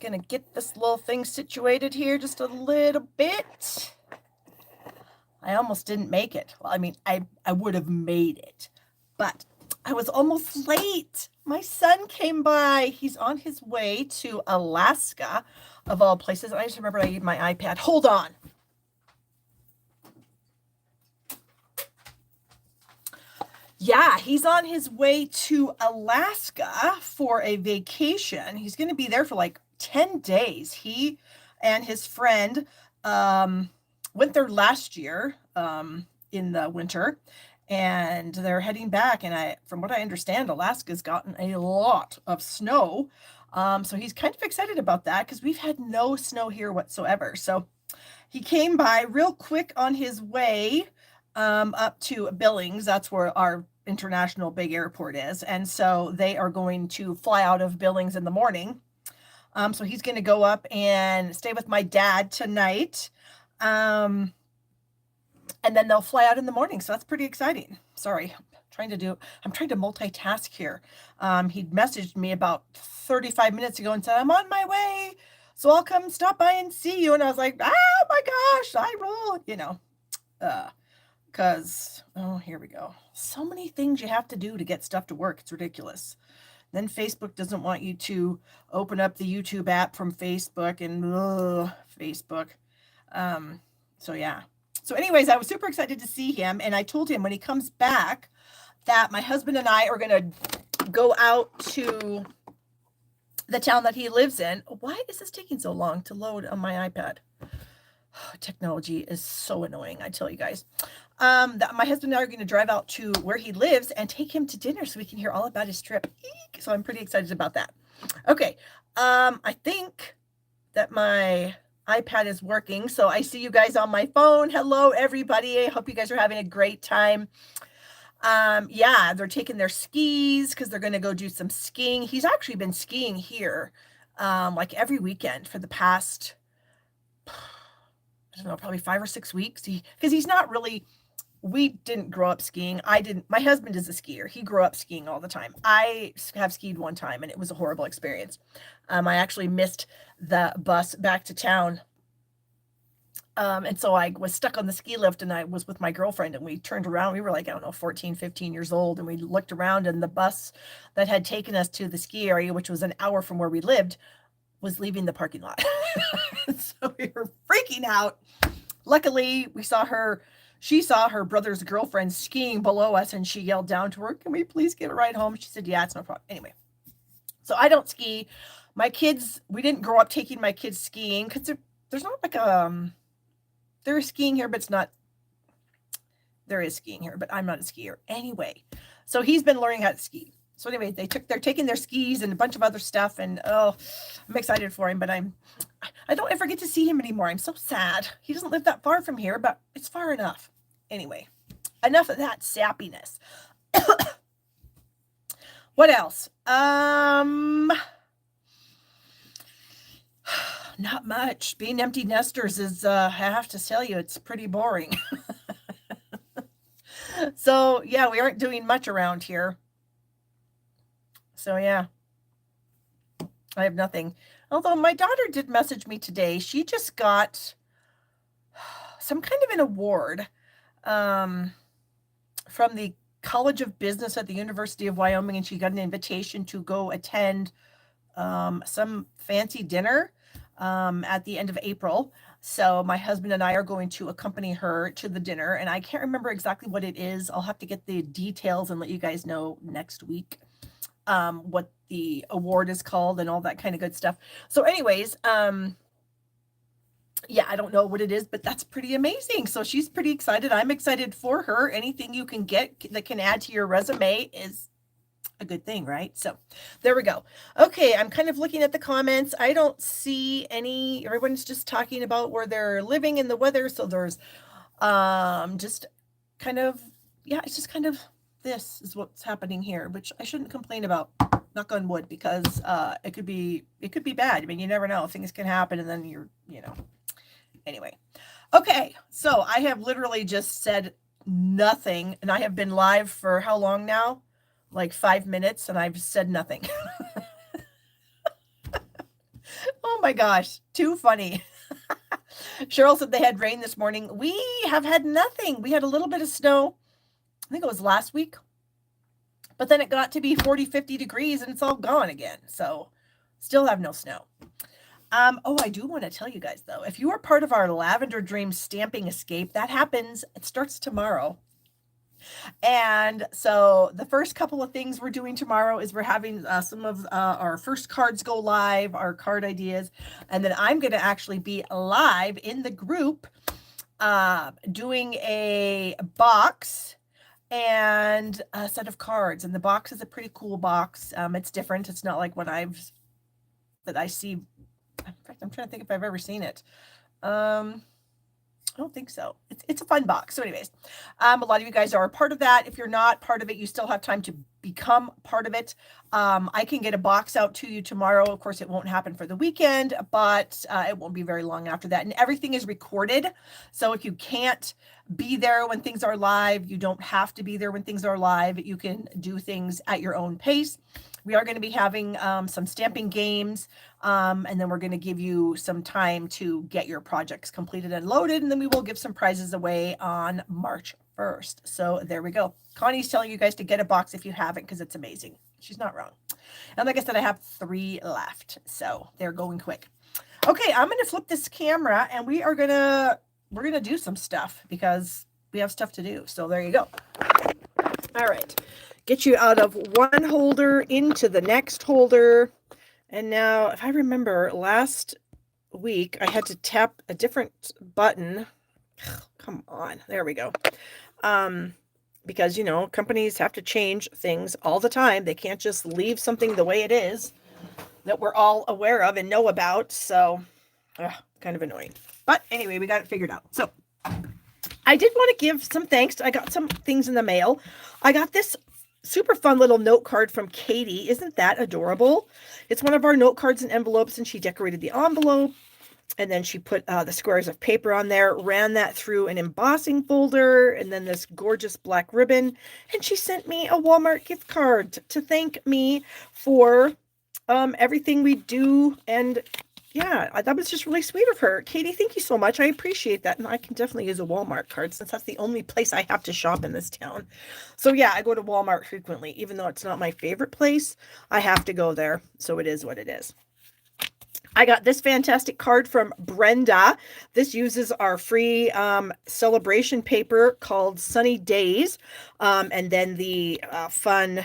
going to get this little thing situated here just a little bit. I almost didn't make it. Well, I mean, I would have made it, but I was almost late. My son came by. He's on his way to Alaska, of all places. I just remembered I need my iPad. Hold on. Yeah, he's on his way to Alaska for a vacation. He's going to be there for like 10 days. He and his friend went there last year in the winter, and they're heading back. And from what I understand, Alaska's gotten a lot of snow. So he's kind of excited about that because we've had no snow here whatsoever. So he came by real quick on his way up to Billings. That's where our international big airport is. And so they are going to fly out of Billings in the morning. So he's going to go up and stay with my dad tonight. And then they'll fly out in the morning. So that's pretty exciting. Sorry, I'm trying to multitask here. He'd messaged me about 35 minutes ago and said, I'm on my way. So I'll come stop by and see you. And I was like, oh my gosh, I roll, because, here we go. So many things you have to do to get stuff to work. It's ridiculous. Then Facebook doesn't want you to open up the YouTube app from Facebook and Facebook. So yeah. So anyways, I was super excited to see him. And I told him when he comes back that my husband and I are going to go out to the town that he lives in. Why is this taking so long to load on my iPad? Technology is so annoying, I tell you guys. That my husband and I are going to drive out to where he lives and take him to dinner so we can hear all about his trip. Eek! So I'm pretty excited about that. Okay. I think that my iPad is working. So I see you guys on my phone. Hello, everybody. I hope you guys are having a great time. Yeah, they're taking their skis because they're going to go do some skiing. He's actually been skiing here like every weekend for the past, I don't know, probably 5 or 6 weeks. Because he's not really, we didn't grow up skiing. I didn't. My husband is a skier. He grew up skiing all the time. I have skied one time and it was a horrible experience. I actually missed the bus back to town. And so I was stuck on the ski lift and I was with my girlfriend and we turned around. We were like, I don't know, 14, 15 years old. And we looked around and the bus that had taken us to the ski area, which was an hour from where we lived, was leaving the parking lot. So we were freaking out. Luckily, she saw her brother's girlfriend skiing below us and she yelled down to her, can we please get a ride home? She said, yeah, it's no problem. Anyway, so I don't ski. My kids, we didn't grow up taking my kids skiing because there's not like there is skiing here, but it's not, there is skiing here, but I'm not a skier. Anyway, so he's been learning how to ski. So anyway, they're taking their skis and a bunch of other stuff. And I'm excited for him, but I don't ever get to see him anymore. I'm so sad. He doesn't live that far from here, but it's far enough. Anyway, enough of that sappiness. What else? Not much. Being empty nesters is, I have to tell you, it's pretty boring. So yeah, we aren't doing much around here. So yeah, I have nothing. Although my daughter did message me today. She just got some kind of an award from the College of Business at the University of Wyoming, and she got an invitation to go attend some fancy dinner at the end of April. So my husband and I are going to accompany her to the dinner, and I can't remember exactly what it is. I'll have to get the details and let you guys know next week what the award is called and all that kind of good stuff. So anyways, yeah, I don't know what it is, but that's pretty amazing. So she's pretty excited. I'm excited for her. Anything you can get that can add to your resume is a good thing, right? So there we go. Okay, I'm kind of looking at the comments. I don't see any, everyone's just talking about where they're living in the weather. So there's just kind of, yeah, it's just kind of, this is what's happening here, which I shouldn't complain about, knock on wood, because it could be bad. I mean, you never know, things can happen and then anyway. Okay, so I have literally just said nothing, and I have been live for how long now? Like 5 minutes, and I've said nothing. Oh my gosh, too funny. Cheryl said they had rain this morning. We have had nothing. We had a little bit of snow. I think it was last week. But then it got to be 40, 50 degrees and it's all gone again. So still have no snow. Oh, I do want to tell you guys, though, if you are part of our Lavender Dream Stamping Escape, that happens. It starts tomorrow. And so the first couple of things we're doing tomorrow is we're having some of our first cards go live, our card ideas. And then I'm going to actually be live in the group doing a box and a set of cards. And the box is a pretty cool box. It's different. It's not like what I see. In fact, I'm trying to think if I've ever seen it. I don't think so. It's a fun box. So anyways, a lot of you guys are a part of that. If you're not part of it, you still have time to become part of it. I can get a box out to you tomorrow. Of course, it won't happen for the weekend, but it won't be very long after that. And everything is recorded. So if you can't be there when things are live, you don't have to be there when things are live. You can do things at your own pace. We are going to be having some stamping games, and then we're going to give you some time to get your projects completed and loaded, and then we will give some prizes away on March 1st. So there we go. Connie's telling you guys to get a box if you haven't, because it's amazing. She's not wrong. And like I said, I have 3 left, so they're going quick. Okay, I'm going to flip this camera, and we're going to do some stuff because we have stuff to do. So there you go. All right. Get you out of one holder into the next holder. And now, if I remember, last week I had to tap a different button. Come on, there we go. Because, you know, companies have to change things all the time. They can't just leave something the way it is that we're all aware of and know about. So, kind of annoying. But anyway, we got it figured out. So, I did want to give some thanks. I got some things in the mail. I got this super fun little note card from Katie. Isn't that adorable? It's one of our note cards and envelopes, and she decorated the envelope, and then she put the squares of paper on there, ran that through an embossing folder, and then this gorgeous black ribbon, and she sent me a Walmart gift card to thank me for everything we do. And yeah, that was just really sweet of her. Katie, thank you so much. I appreciate that. And I can definitely use a Walmart card since that's the only place I have to shop in this town. So yeah, I go to Walmart frequently. Even though it's not my favorite place, I have to go there. So it is what it is. I got this fantastic card from Brenda. This uses our free celebration paper called Sunny Days. And then the fun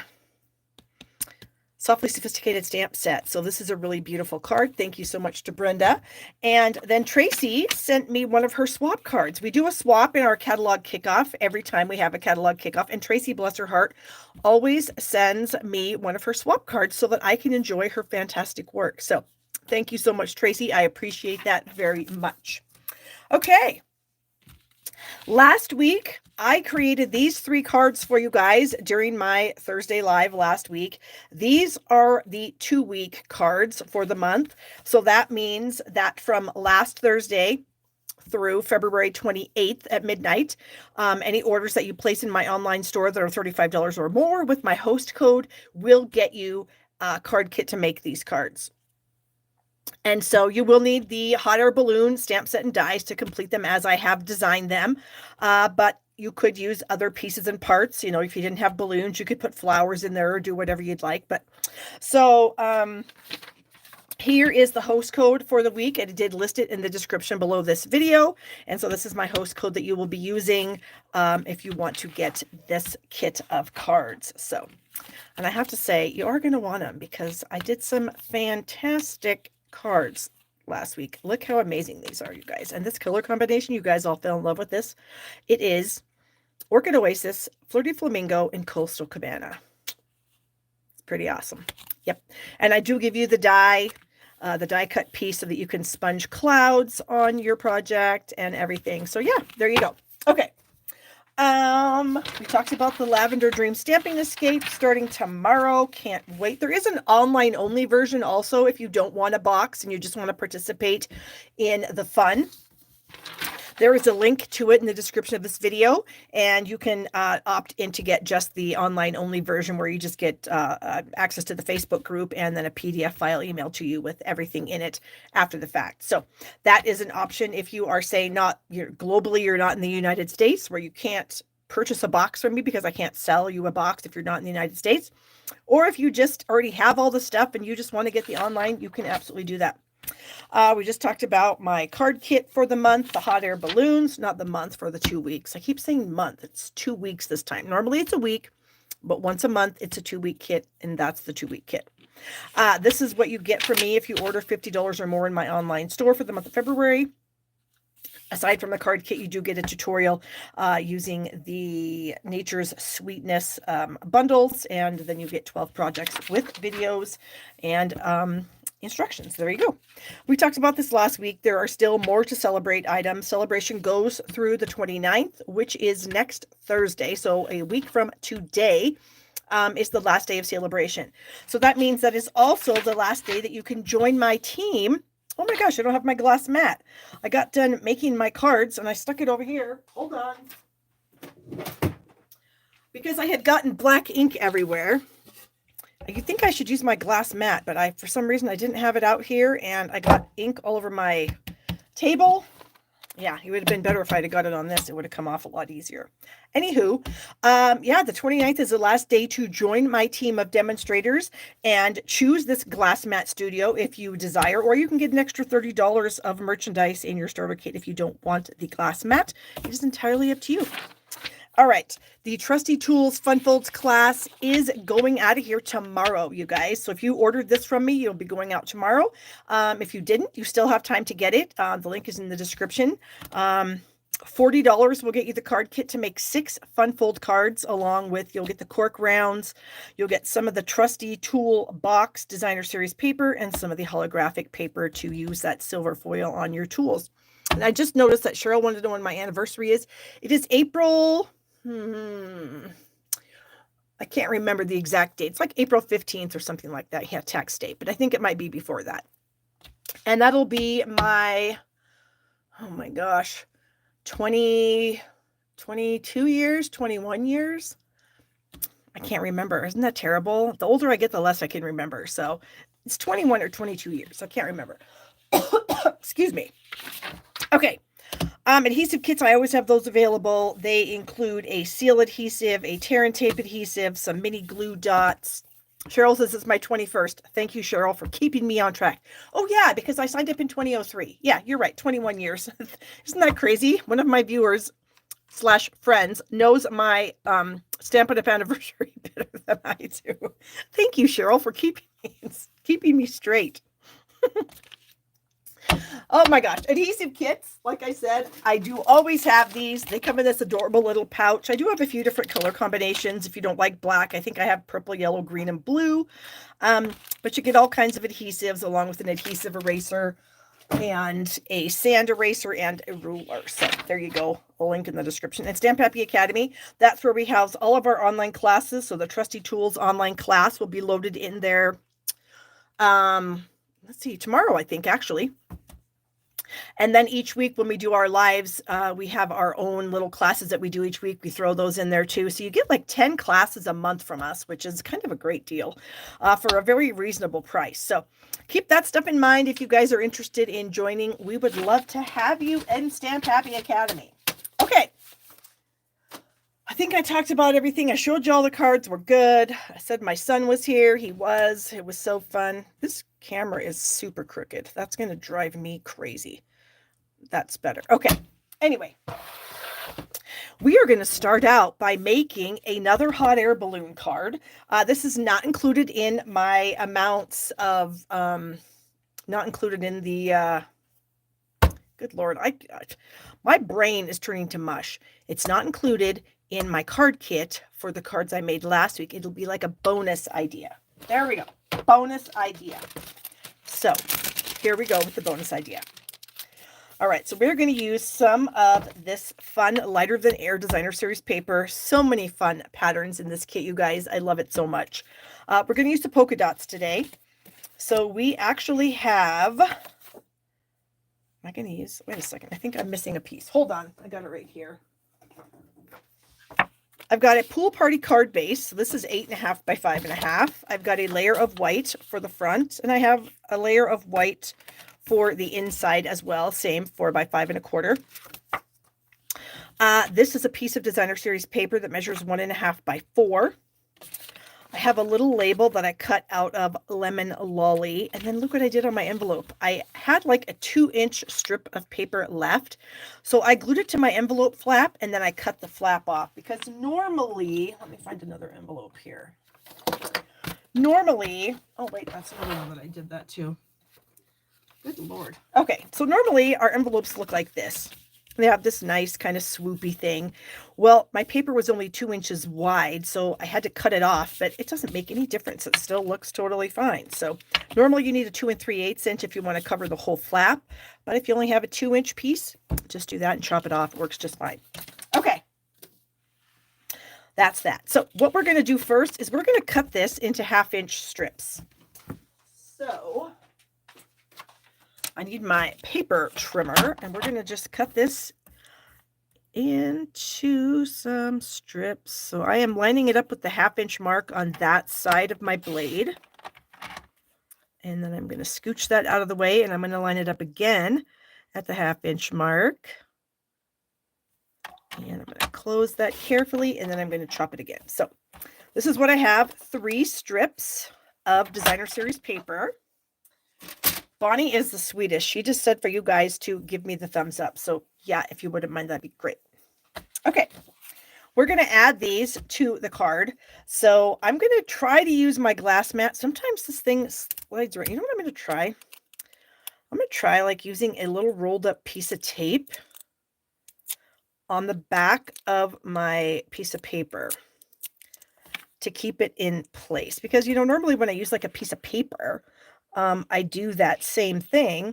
Softly Sophisticated stamp set. So this is a really beautiful card. Thank you so much to Brenda. And then Tracy sent me one of her swap cards. We do a swap in our catalog kickoff every time we have a catalog kickoff. And Tracy, bless her heart, always sends me one of her swap cards so that I can enjoy her fantastic work. So thank you so much, Tracy. I appreciate that very much. Okay. Last week, I created these 3 cards for you guys during my Thursday live last week. These are the 2-week cards for the month. So that means that from last Thursday through February 28th at midnight, any orders that you place in my online store that are $35 or more with my host code will get you a card kit to make these cards. And so you will need the hot air balloon, stamp set, and dies to complete them as I have designed them. But you could use other pieces and parts. You know, if you didn't have balloons, you could put flowers in there or do whatever you'd like. But so here is the host code for the week. I did list it in the description below this video. And so this is my host code that you will be using if you want to get this kit of cards. So, and I have to say, you are going to want them because I did some fantastic cards last week. Look how amazing these are, you guys. And this color combination, you guys all fell in love with this. It is Orchid Oasis, Flirty Flamingo, and Coastal Cabana. It's pretty awesome. Yep. And I do give you the die cut piece so that you can sponge clouds on your project and everything. So yeah, there you go. Okay. We talked about the Lavender Dream Stamping Escape starting tomorrow. Can't wait. There is an online only version also if you don't want a box and you just want to participate in the fun. There is a link to it in the description of this video, and you can opt in to get just the online only version where you just get access to the Facebook group and then a PDF file emailed to you with everything in it after the fact. So that is an option if you are, say, you're globally, you're not in the United States, where you can't purchase a box from me because I can't sell you a box if you're not in the United States. Or if you just already have all the stuff and you just want to get the online, you can absolutely do that. We just talked about my card kit for the month, the hot air balloons, not the month, for the 2 weeks. I keep saying month. It's 2 weeks this time. Normally it's a week, but once a month, it's a 2-week kit, and that's the 2-week kit. This is what you get from me if you order $50 or more in my online store for the month of February. Aside from the card kit, you do get a tutorial using the Nature's Sweetness bundles, and then you get 12 projects with videos and instructions. There you go. We talked about this last week. There are still more to celebrate items. Celebration goes through the 29th, which is next Thursday. So a week from today is the last day of celebration. So that means that is also the last day that you can join my team. Oh my gosh, I don't have my glass mat. I got done making my cards and I stuck it over here. Hold on. Because I had gotten black ink everywhere. You think I should use my glass mat, but for some reason I didn't have it out here and I got ink all over my table. Yeah, it would have been better if I'd have got it on this. It would have come off a lot easier. Anywho, yeah, the 29th is the last day to join my team of demonstrators and choose this glass mat studio if you desire, or you can get an extra $30 of merchandise in your starter kit if you don't want the glass mat. It is entirely up to you. All right, the Trusty Tools Fun Folds class is going out of here tomorrow, you guys. So if you ordered this from me, you'll be going out tomorrow. If you didn't, you still have time to get it. The link is in the description. $40 will get you the card kit to make 6 fun fold cards, along with, you'll get the cork rounds, you'll get some of the Trusty Tool Box Designer Series paper, and some of the holographic paper to use that silver foil on your tools. And I just noticed that Cheryl wanted to know when my anniversary is. It is April... I can't remember the exact date. It's like April 15th or something like that. Yeah, tax date, but I think it might be before that. And that'll be my, oh my gosh, 22 years, 21 years. I can't remember. Isn't that terrible? The older I get, the less I can remember. So it's 21 or 22 years. I can't remember. Excuse me. Okay. Adhesive kits, I always have those available. They include a seal adhesive, a tear and tape adhesive, some mini glue dots. Cheryl says it's my 21st. Thank you, Cheryl, for keeping me on track. Oh, yeah, because I signed up in 2003. Yeah, you're right, 21 years. Isn't that crazy? One of my viewers / friends knows my Stampin' Up! Anniversary better than I do. Thank you, Cheryl, for keeping me straight. Oh my gosh, adhesive kits, like I said, I do always have these. They come in this adorable little pouch. I do have a few different color combinations. If you don't like black, I think I have purple, yellow, green, and blue. But you get all kinds of adhesives along with an adhesive eraser and a sand eraser and a ruler. So there you go. A link in the description. And Stamp Happy Academy, that's where we house all of our online classes. So the Trusty Tools online class will be loaded in there. Let's see, tomorrow, I think, actually. And then each week when we do our lives, we have our own little classes that we do each week. We throw those in there too. So you get like 10 classes a month from us, which is kind of a great deal for a very reasonable price. So keep that stuff in mind. If you guys are interested in joining, we would love to have you in Stamp Happy Academy. Okay. I think I talked about everything. I showed you all the cards were good. I said my son was here. He was. It was so fun. This camera is super crooked. That's going to drive me crazy. That's better. Okay. Anyway, we are going to start out by making another hot air balloon card. This is not included in my amounts of, not included in the, good Lord, my brain is turning to mush. It's not included in my card kit for the cards I made last week. It'll be like a bonus idea. There we go. Bonus idea. So here we go with the bonus idea. All right, so we're going to use some of this fun Lighter Than Air Designer Series paper. So many fun patterns in this kit, you guys. I love it so much. We're going to use the polka dots today. So we actually have I going to use, wait a second. I think I'm missing a piece. Hold on. I got it right here. I've got a pool party card base. So this is 8.5 by 5.5. I've got a layer of white for the front, and I have a layer of white for the inside as well. Same 4 by 5.25. This is a piece of Designer Series paper that measures 1.5 by 4. I have a little label that I cut out of Lemon Lolly. And then look what I did on my envelope. I had like a 2-inch strip of paper left. So I glued it to my envelope flap, and then I cut the flap off, because normally, let me find another envelope here. Normally, oh wait, that's another one that I did that too. Good Lord. Okay, so normally our envelopes look like this. They have this nice kind of swoopy thing. Well, my paper was only 2 inches wide, so I had to cut it off, but it doesn't make any difference. It still looks totally fine. So normally you need a 2 3/8 inch if you want to cover the whole flap, but if you only have a 2-inch piece, just do that and chop it off. It works just fine. Okay. That's that. So what we're going to do first is we're going to cut this into 1/2-inch strips. So I need my paper trimmer, and we're going to just cut this into some strips. So I am lining it up with the 1/2-inch mark on that side of my blade. And then I'm going to scooch that out of the way, and I'm going to line it up again at the 1/2-inch mark. And I'm going to close that carefully, and then I'm going to chop it again. So this is what I have, 3 strips of Designer Series paper. Bonnie is the sweetest. She just said for you guys to give me the thumbs up. So yeah, if you wouldn't mind, that'd be great. Okay, we're going to add these to the card. So I'm going to try to use my glass mat. Sometimes this thing slides right. You know what I'm going to try? I'm going to try like using a little rolled up piece of tape on the back of my piece of paper to keep it in place. Because, you know, normally when I use like a piece of paper, I do that same thing,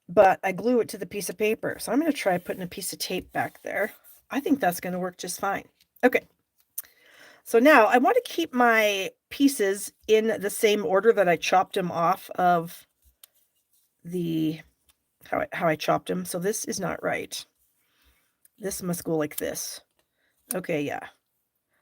but I glue it to the piece of paper. So I'm going to try putting a piece of tape back there. I think that's going to work just fine. Okay. So now I want to keep my pieces in the same order that I chopped them off of the, how I chopped them. So this is not right. This must go like this. Okay. Yeah.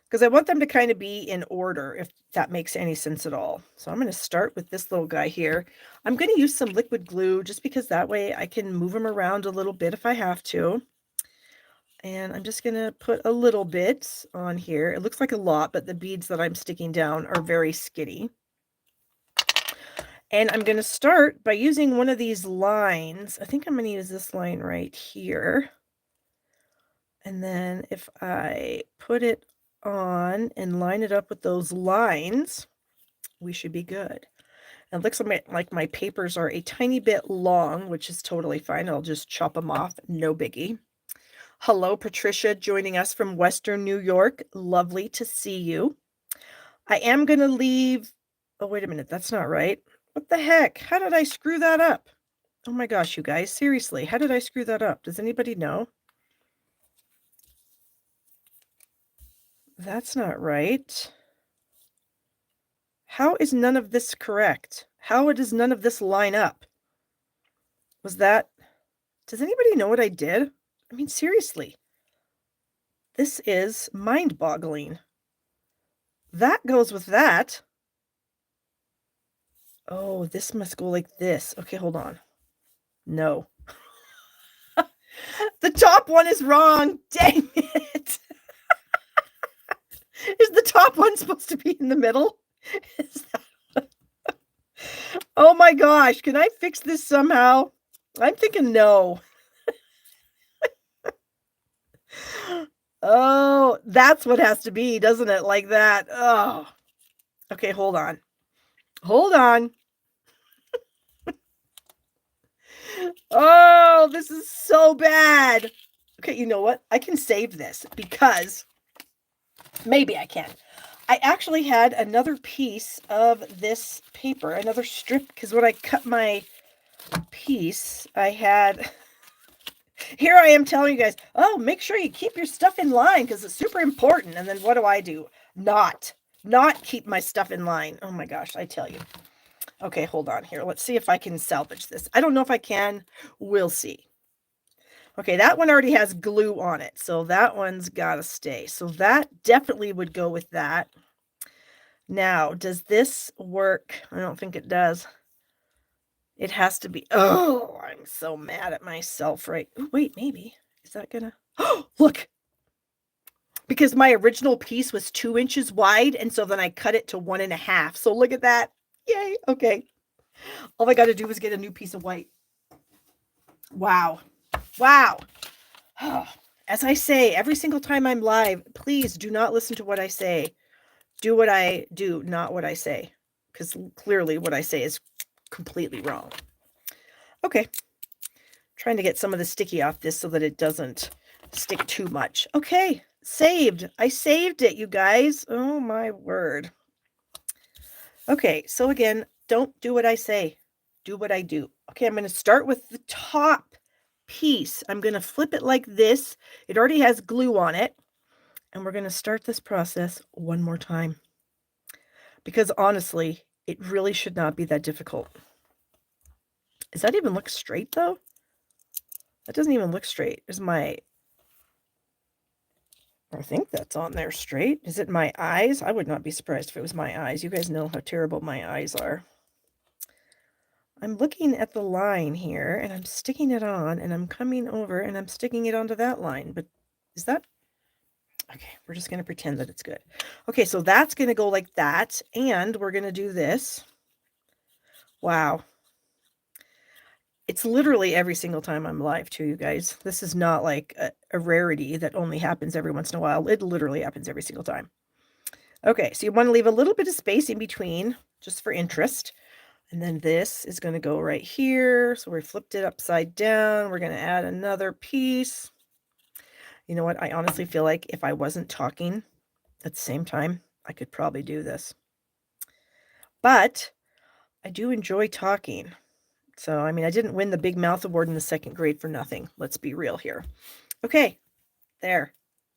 Because I want them to kind of be in order, if that makes any sense at all. So I'm going to start with this little guy here. I'm going to use some liquid glue just because that way I can move them around a little bit if I have to. And I'm just going to put a little bit on here. It looks like a lot, but the beads that I'm sticking down are very skinny. And I'm going to start by using one of these lines. I think I'm going to use this line right here. And then if I put it on and line it up with those lines, we should be good. And it looks like my papers are a tiny bit long, which is totally fine. I'll just chop them off. No biggie. Hello, Patricia, joining us from Western New York. Lovely to see you. I am going to leave. Oh, wait a minute. That's not right. What the heck? How did I screw that up? Oh my gosh, you guys. Seriously, how did I screw that up? Does anybody know? That's not right. How is none of this correct? How does none of this line up? Was that... Does anybody know what I did? I mean, seriously. This is mind-boggling. That goes with that. Oh, this must go like this. Okay, hold on. No. The top one is wrong. Dang it. Is the top one supposed to be in the middle? Is that... Oh my gosh. Can I fix this somehow? I'm thinking no. Oh, that's what has to be, doesn't it? Like that. Oh. Okay, hold on. Hold on. Oh, this is so bad. Okay, you know what? I can save this because maybe I can. I actually had another piece of this paper, another strip, because when I cut my piece, I had... Here I am telling you guys, oh, make sure you keep your stuff in line because it's super important. And then what do? Not keep my stuff in line. Oh my gosh, I tell you. Okay, hold on here. Let's see if I can salvage this. I don't know if I can. We'll see. Okay, that one already has glue on it, so that one's got to stay. So that definitely would go with that. Now, does this work? I don't think it does. It has to be. Oh, I'm so mad at myself, right? Oh, wait, maybe. Is that gonna? Oh, look. Because my original piece was 2 inches wide, and so then I cut it to 1.5. So look at that. Yay. Okay. All I got to do is get a new piece of white. Wow. Wow. As I say, every single time I'm live, please do not listen to what I say. Do what I do, not what I say. Because clearly what I say is completely wrong. Okay. Trying to get some of the sticky off this so that it doesn't stick too much. Okay. Saved. I saved it, you guys. Oh my word. Okay. So again, don't do what I say. Do what I do. Okay. I'm going to start with the top piece. I'm going to flip it like this. It already has glue on it. And we're going to start this process one more time. Because honestly, it really should not be that difficult. Does that even look straight though? That doesn't even look straight. I think that's on there straight. Is it my eyes? I would not be surprised if it was my eyes. You guys know how terrible my eyes are. I'm looking at the line here and I'm sticking it on and I'm coming over and I'm sticking it onto that line. But is that? Okay, we're just going to pretend that it's good. Okay, so that's going to go like that. And we're going to do this. Wow. It's literally every single time I'm live too, you guys. This is not like a rarity that only happens every once in a while. It literally happens every single time. Okay, so you want to leave a little bit of space in between just for interest. And then this is going to go right here. So we flipped it upside down. We're going to add another piece. You know what? I honestly feel like if I wasn't talking at the same time, I could probably do this. But I do enjoy talking. So, I mean, I didn't win the Big Mouth Award in the 2nd grade for nothing. Let's be real here. Okay, there.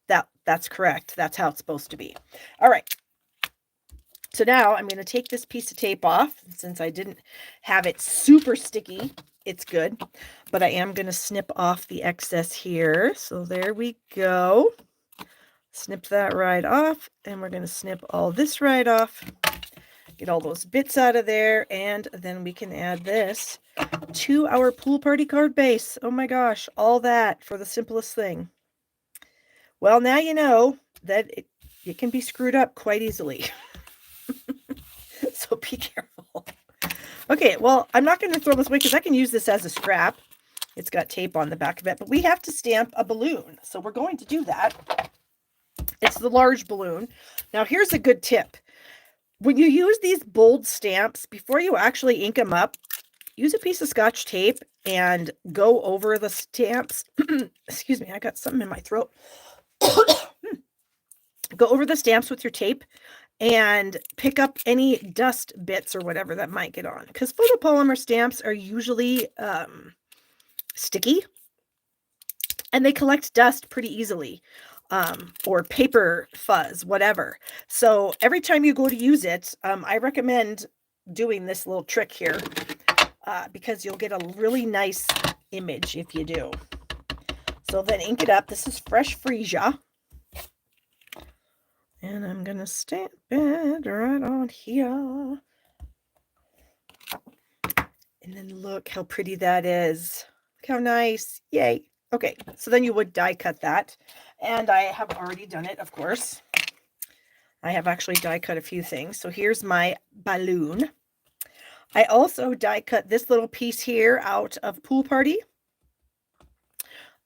That's correct. That's how it's supposed to be. All right. So now I'm going to take this piece of tape off. Since I didn't have it super sticky, it's good. But I am going to snip off the excess here. So there we go. Snip that right off. And we're going to snip all this right off. Get all those bits out of there. And then we can add this to our pool party card base. Oh my gosh, all that for the simplest thing. Well, now you know that it can be screwed up quite easily. So be careful. Okay, well, I'm not going to throw this away because I can use this as a scrap. It's got tape on the back of it, but we have to stamp a balloon. So we're going to do that. It's the large balloon. Now, here's a good tip. When you use these bold stamps, before you actually ink them up, use a piece of Scotch tape and go over the stamps. Excuse me, I got something in my throat. Go over the stamps with your tape and pick up any dust bits or whatever that might get on. Because photopolymer stamps are usually sticky and they collect dust pretty easily. Or paper fuzz, whatever. So every time you go to use it, I recommend doing this little trick here because you'll get a really nice image if you do. So then ink it up. This is fresh freesia. And I'm going to stamp it right on here. And then look how pretty that is. Look how nice. Yay. Okay, so then you would die cut that. And I have already done it, of course. I have actually die cut a few things. So here's my balloon. I also die cut this little piece here out of Pool Party.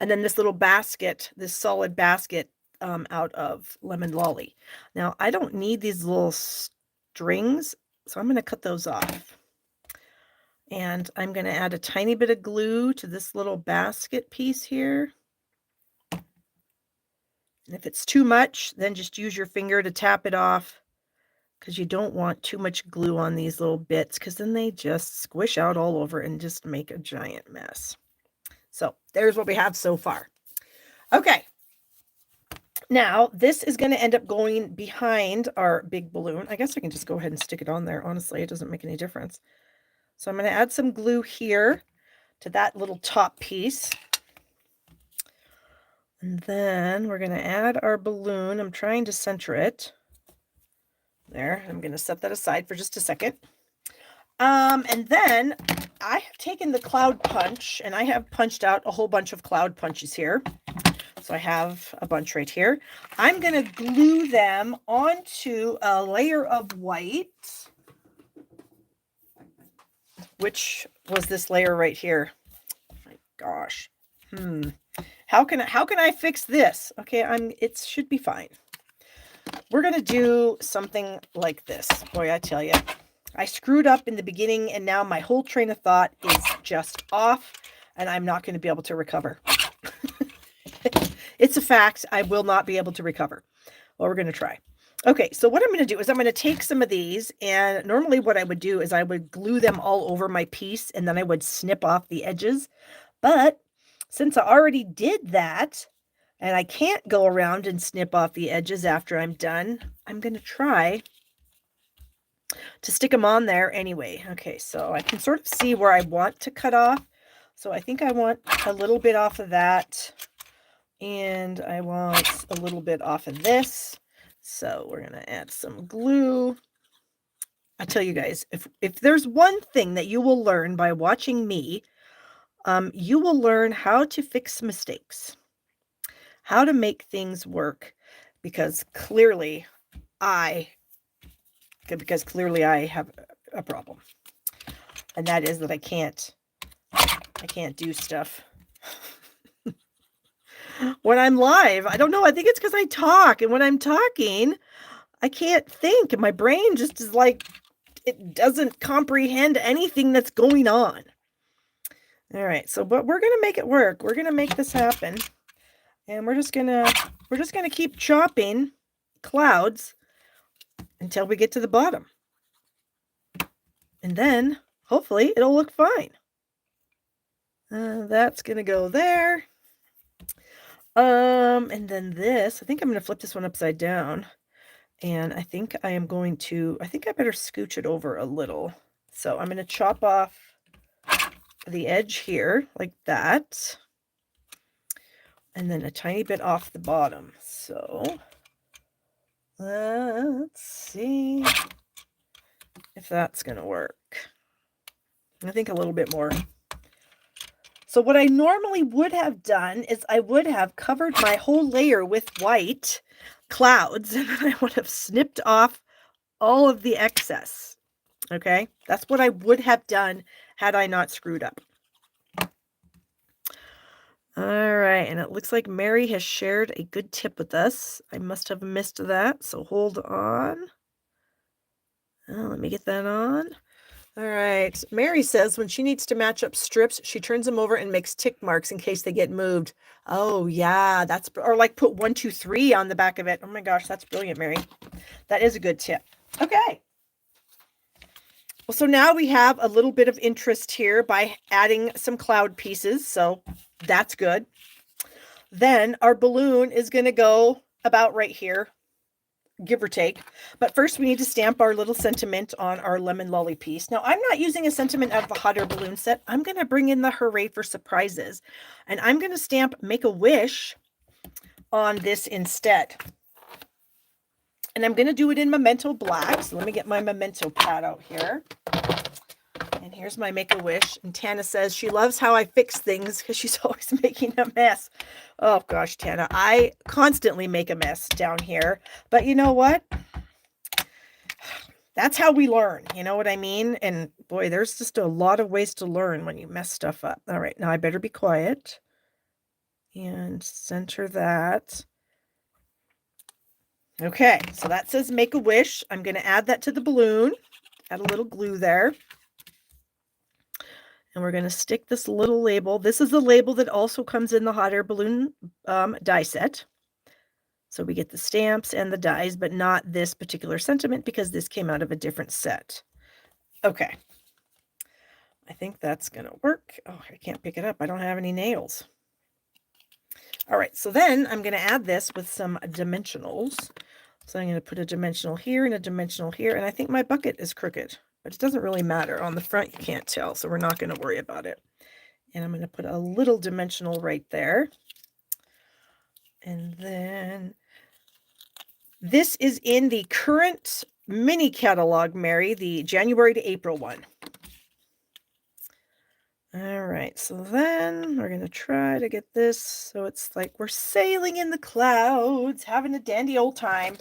And then this little basket, this solid basket out of Lemon Lolly. Now, I don't need these little strings, so I'm going to cut those off. And I'm going to add a tiny bit of glue to this little basket piece here. And if it's too much, then just use your finger to tap it off because you don't want too much glue on these little bits because then they just squish out all over and just make a giant mess. So there's what we have so far. Okay. Now, this is going to end up going behind our big balloon. I guess I can just go ahead and stick it on there. Honestly, it doesn't make any difference. So I'm going to add some glue here to that little top piece. And then we're going to add our balloon. I'm trying to center it. There, I'm going to set that aside for just a second. And then I have taken the cloud punch and I have punched out a whole bunch of cloud punches here. So I have a bunch right here. I'm going to glue them onto a layer of white, which was this layer right here. Oh my gosh. How can I fix this? Okay, it should be fine. We're going to do something like this. Boy, I tell you, I screwed up in the beginning and now my whole train of thought is just off and I'm not going to be able to recover. It's a fact. I will not be able to recover. Well, we're going to try. Okay, so what I'm going to do is I'm going to take some of these, and normally what I would do is I would glue them all over my piece and then I would snip off the edges. But since I already did that and I can't go around and snip off the edges after I'm done, I'm going to try to stick them on there anyway. Okay, so I can sort of see where I want to cut off. So I think I want a little bit off of that. And I want a little bit off of this. So we're going to add some glue. I tell you guys, if there's one thing that you will learn by watching me, you will learn how to fix mistakes, how to make things work, because clearly I have a problem. And that is that I can't do stuff when I'm live. I don't know. I think it's because I talk. And when I'm talking, I can't think. And my brain just is like, it doesn't comprehend anything that's going on. All right. So, but we're going to make it work. We're going to make this happen. And we're just going to keep chopping clouds until we get to the bottom. And then hopefully it'll look fine. That's going to go there. And then this, I think I'm going to flip this one upside down. And I think I better scooch it over a little. So I'm going to chop off the edge here like that. And then a tiny bit off the bottom. So let's see if that's going to work. I think a little bit more. So what I normally would have done is I would have covered my whole layer with white clouds and then I would have snipped off all of the excess. Okay, that's what I would have done had I not screwed up. All right, and it looks like Mary has shared a good tip with us. I must have missed that, so hold on. Let me get that on. All right. Mary says when she needs to match up strips, she turns them over and makes tick marks in case they get moved. Oh, yeah. Or like put 1, 2, 3 on the back of it. Oh my gosh, that's brilliant, Mary. That is a good tip. Okay. Well, so now we have a little bit of interest here by adding some cloud pieces. So that's good. Then our balloon is going to go about right here, give or take. But first we need to stamp our little sentiment on our lemon lolly piece. Now I'm not using a sentiment out of the hot air balloon set. I'm going to bring in the Hooray for Surprises. And I'm going to stamp Make a Wish on this instead. And I'm going to do it in Memento Black. So let me get my Memento pad out here. And here's my Make a Wish. And Tana says she loves how I fix things because she's always making a mess. Oh gosh, Tana, I constantly make a mess down here. But you know what? That's how we learn. You know what I mean? And boy, there's just a lot of ways to learn when you mess stuff up. All right, now I better be quiet. And center that. Okay, so that says Make a Wish. I'm going to add that to the balloon. Add a little glue there. And we're going to stick this little label. This is the label that also comes in the hot air balloon die set. So we get the stamps and the dies, but not this particular sentiment because this came out of a different set. Okay. I think that's going to work. Oh, I can't pick it up. I don't have any nails. All right. So then I'm going to add this with some dimensionals. So I'm going to put a dimensional here and a dimensional here. And I think my bucket is crooked. but it doesn't really matter. On the front, you can't tell, so we're not going to worry about it. And I'm going to put a little dimensional right there. And then this is in the current mini catalog, Mary, the January to April one. All right, so then we're going to try to get this so it's like we're sailing in the clouds, having a dandy old time.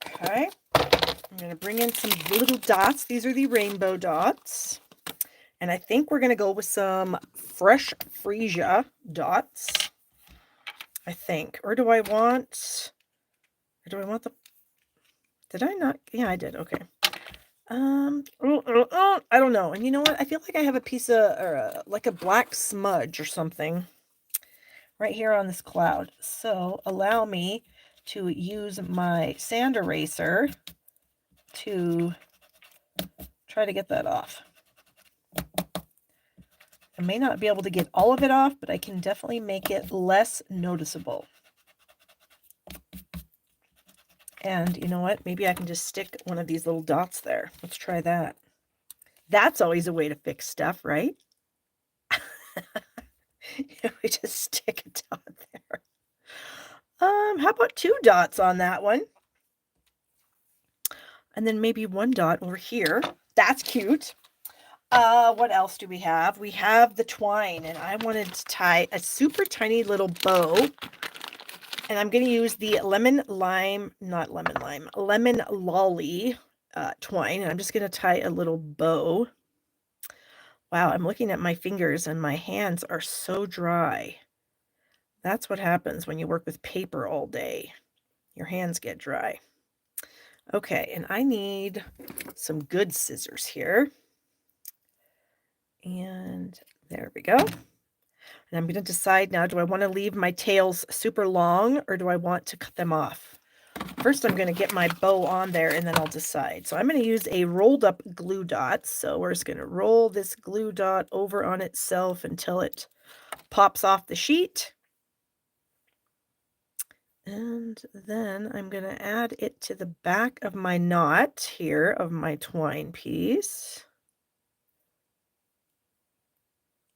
Okay, I'm going to bring in some little dots. These are the rainbow dots. And I think we're going to go with some fresh freesia dots, I think. Or do I want the, did I not? Yeah, I did. Okay. I don't know. And you know what? I feel like I have a piece of, like a black smudge or something right here on this cloud. So allow me to use my sand eraser to try to get that off. I may not be able to get all of it off, but I can definitely make it less noticeable. And you know what? Maybe I can just stick one of these little dots there. Let's try that. That's always a way to fix stuff, right? We just stick a dot there. How about 2 dots on that one? And then maybe 1 dot over here. That's cute. What else do we have? We have the twine, and I wanted to tie a super tiny little bow. And I'm going to use the lemon lolly twine. And I'm just going to tie a little bow. Wow, I'm looking at my fingers and my hands are so dry. That's what happens when you work with paper all day. Your hands get dry. Okay, and I need some good scissors here. And there we go. And I'm going to decide now, do I want to leave my tails super long or do I want to cut them off? First, I'm going to get my bow on there and then I'll decide. So I'm going to use a rolled up glue dot. So we're just going to roll this glue dot over on itself until it pops off the sheet. And then I'm going to add it to the back of my knot here of my twine piece.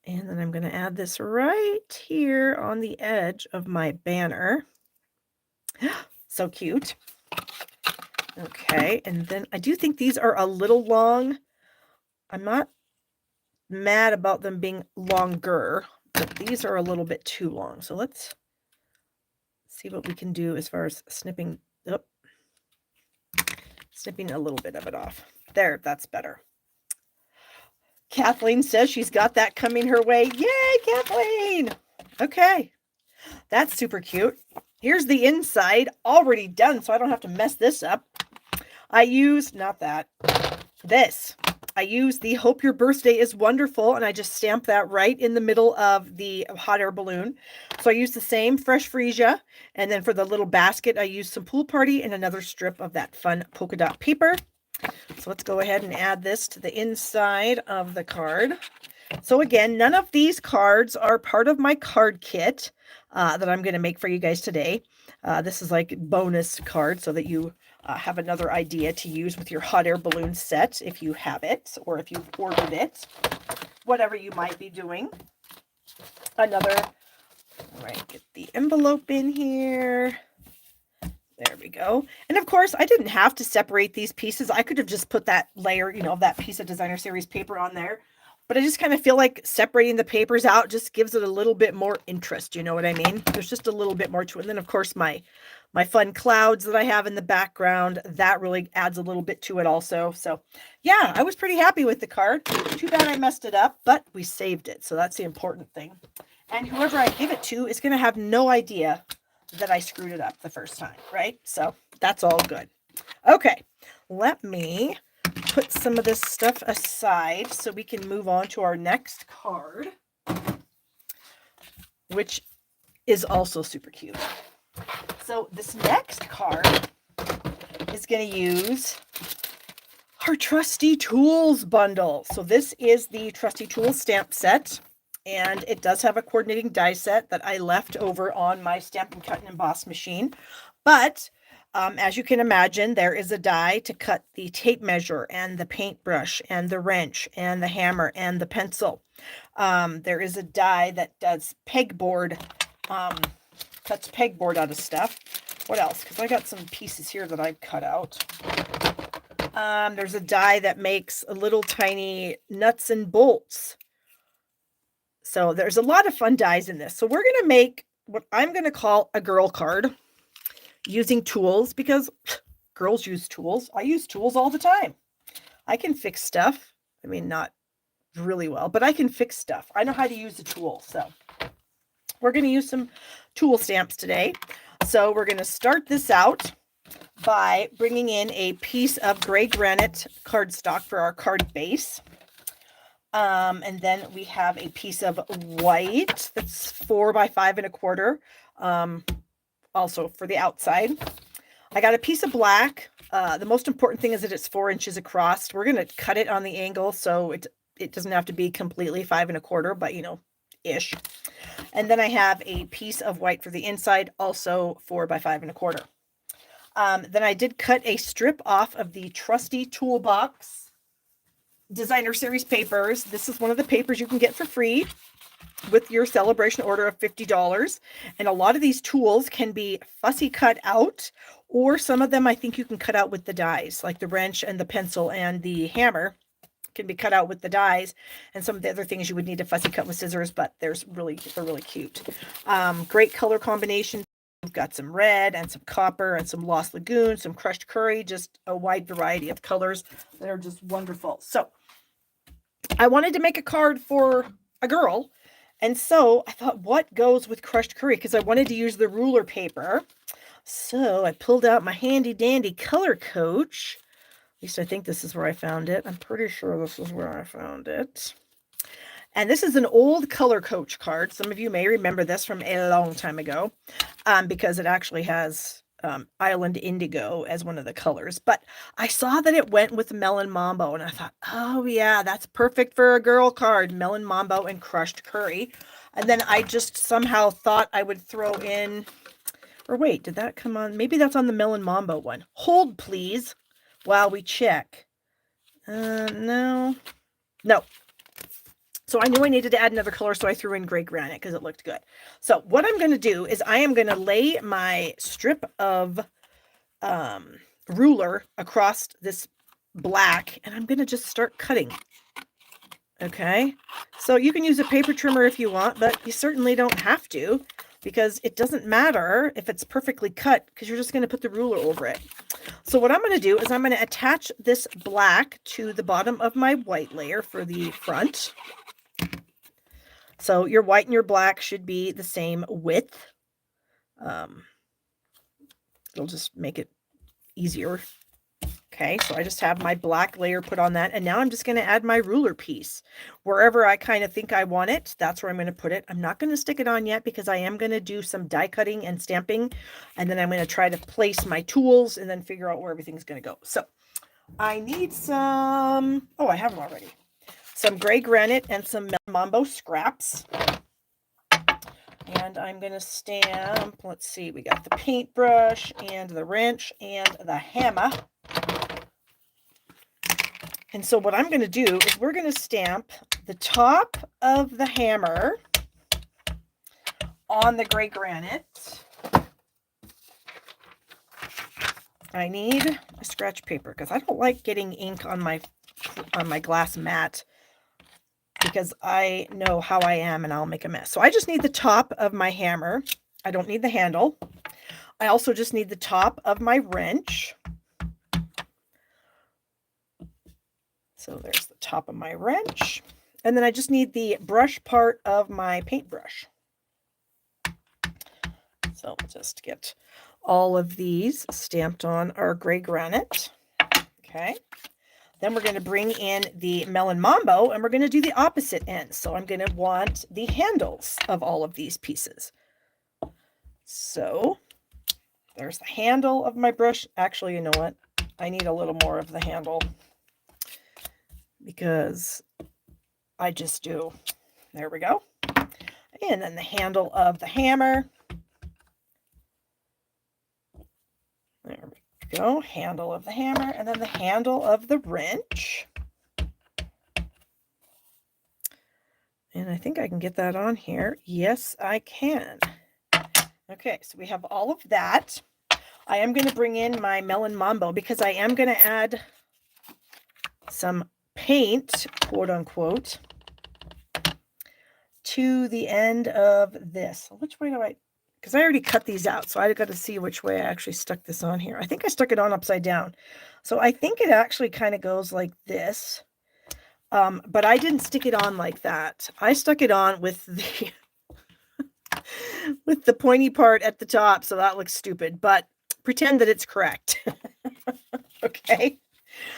And then I'm going to add this right here on the edge of my banner. So cute. Okay, and then I do think these are a little long. I'm not mad about them being longer, but these are a little bit too long. So let's see what we can do as far as snipping. Snipping a little bit of it off. There, that's better. Kathleen says she's got that coming her way. Yay, Kathleen! Okay, that's super cute. Here's the inside already done, so I don't have to mess this up. I use, this. I use the Hope Your Birthday is Wonderful, and I just stamp that right in the middle of the hot air balloon. So I use the same fresh freesia, and then for the little basket, I use some Pool Party and another strip of that fun polka dot paper. So let's go ahead and add this to the inside of the card. So again, none of these cards are part of my card kit that I'm going to make for you guys today. This is like bonus card so that you have another idea to use with your hot air balloon set if you have it or if you've ordered it, whatever you might be doing. All right, get the envelope in here. There we go. And of course, I didn't have to separate these pieces. I could have just put that layer, that piece of designer series paper on there. But I just kind of feel like separating the papers out just gives it a little bit more interest. You know what I mean? There's just a little bit more to it. And then, of course, my fun clouds that I have in the background, that really adds a little bit to it also. So, yeah, I was pretty happy with the card. Too bad I messed it up, but we saved it. So that's the important thing. And whoever I give it to is going to have no idea that I screwed it up the first time, right? So that's all good. Okay, let me put some of this stuff aside so we can move on to our next card, which is also super cute. So this next card is going to use our Trusty Tools bundle. So this is the Trusty Tools stamp set, and it does have a coordinating die set that I left over on my Stamp and Cut and Emboss machine. But As you can imagine, there is a die to cut the tape measure and the paintbrush and the wrench and the hammer and the pencil. There is a die that does pegboard, cuts pegboard out of stuff. What else? Because I got some pieces here that I've cut out. There's a die that makes a little tiny nuts and bolts. So there's a lot of fun dies in this. So we're going to make what I'm going to call a girl card using tools, because girls use tools. I use tools all the time. I can fix stuff. I mean, not really well, but I can fix stuff. I know how to use a tool. So we're going to use some tool stamps today. So we're going to start this out by bringing in a piece of gray granite cardstock for our card base. And then we have a piece of white that's 4 by 5 1/4. Also for the outside. I got a piece of black. The most important thing is that it's 4 inches across. We're going to cut it on the angle, so it doesn't have to be completely 5 1/4, but ish. And then I have a piece of white for the inside, also 4 by 5 1/4. Then I did cut a strip off of the trusty Toolbox Designer Series papers. This is one of the papers you can get for free with your celebration order of $50. And a lot of these tools can be fussy cut out, or some of them I think you can cut out with the dies, like the wrench and the pencil and the hammer can be cut out with the dies, and some of the other things you would need to fussy cut with scissors, but they're really cute. Great color combination. We've got some red and some copper and some Lost Lagoon, some crushed curry, just a wide variety of colors that are just wonderful. So I wanted to make a card for a girl, and so I thought, what goes with crushed curry? Because I wanted to use the ruler paper. So I pulled out my handy dandy color coach. At least I think this is where I found it. I'm pretty sure this is where I found it. And this is an old color coach card. Some of you may remember this from a long time ago, because it actually has Island Indigo as one of the colors. But I saw that it went with Melon Mambo, and I thought, oh yeah, that's perfect for a girl card, Melon Mambo and crushed curry. And then I just somehow thought I would throw in, or wait, did that come on? Maybe that's on the Melon Mambo one. Hold please while we check. No. So I knew I needed to add another color, so I threw in gray granite because it looked good. So what I'm going to do is I am going to lay my strip of ruler across this black, and I'm going to just start cutting. Okay, so you can use a paper trimmer if you want, but you certainly don't have to, because it doesn't matter if it's perfectly cut, because you're just going to put the ruler over it. So what I'm going to do is I'm going to attach this black to the bottom of my white layer for the front. So your white and your black should be the same width. It'll just make it easier. Okay, so I just have my black layer put on that, and now I'm just going to add my ruler piece. Wherever I kind of think I want it, that's where I'm going to put it. I'm not going to stick it on yet because I am going to do some die cutting and stamping, and then I'm going to try to place my tools and then figure out where everything's going to go. So I need some, oh, I have them already. Some gray granite and some Mambo scraps. And I'm going to stamp, let's see, we got the paintbrush and the wrench and the hammer. And so what I'm going to do is we're going to stamp the top of the hammer on the gray granite. I need a scratch paper because I don't like getting ink on my glass mat, because I know how I am and I'll make a mess. So I just need the top of my hammer. I don't need the handle. I also just need the top of my wrench. So there's the top of my wrench. And then I just need the brush part of my paintbrush. So we'll just get all of these stamped on our gray granite. Okay. Then we're going to bring in the Melon Mambo, and we're going to do the opposite end. So I'm going to want the handles of all of these pieces. So there's the handle of my brush. Actually, you know what? I need a little more of the handle because I just do. There we go. And then the handle of the hammer. There we go. Handle of the hammer, and then the handle of the wrench. And I think I can get that on here. Yes, I can. Okay, so we have all of that. I am going to bring in my Melon Mambo because I am going to add some paint, quote unquote, to the end of this. Which way do I, because I already cut these out, so I got to see which way I actually stuck this on here. I think I stuck it on upside down. So I think it actually kind of goes like this. But I didn't stick it on like that. I stuck it on with the with the pointy part at the top, so that looks stupid, but pretend that it's correct. Okay?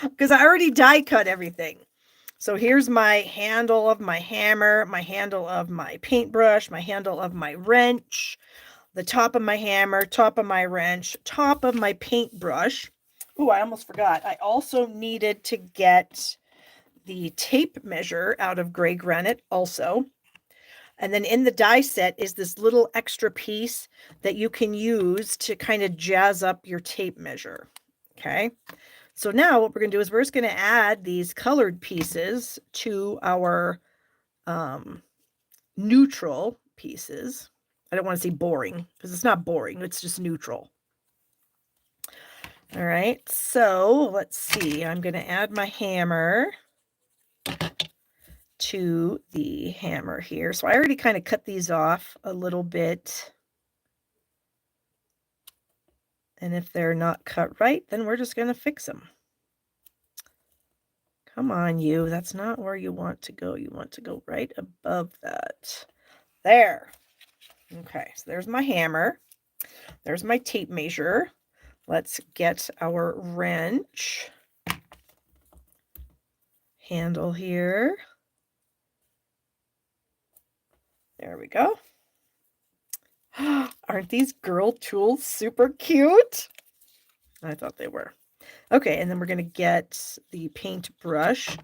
Because I already die cut everything. So here's my handle of my hammer, my handle of my paintbrush, my handle of my wrench, the top of my hammer, top of my wrench, top of my paintbrush. Oh, I almost forgot. I also needed to get the tape measure out of gray granite also. And then in the die set is this little extra piece that you can use to kind of jazz up your tape measure. Okay. So now what we're going to do is we're just going to add these colored pieces to our neutral pieces. I don't want to say boring because it's not boring. It's just neutral. All right. So let's see. I'm going to add my hammer to the hammer here. So I already kind of cut these off a little bit. And if they're not cut right, then we're just going to fix them. Come on, you. That's not where you want to go. You want to go right above that. There. Okay, so there's my hammer. There's my tape measure. Let's get our wrench handle here. There we go. Aren't these girl tools super cute? I thought they were. Okay, and then we're going to get the paintbrush.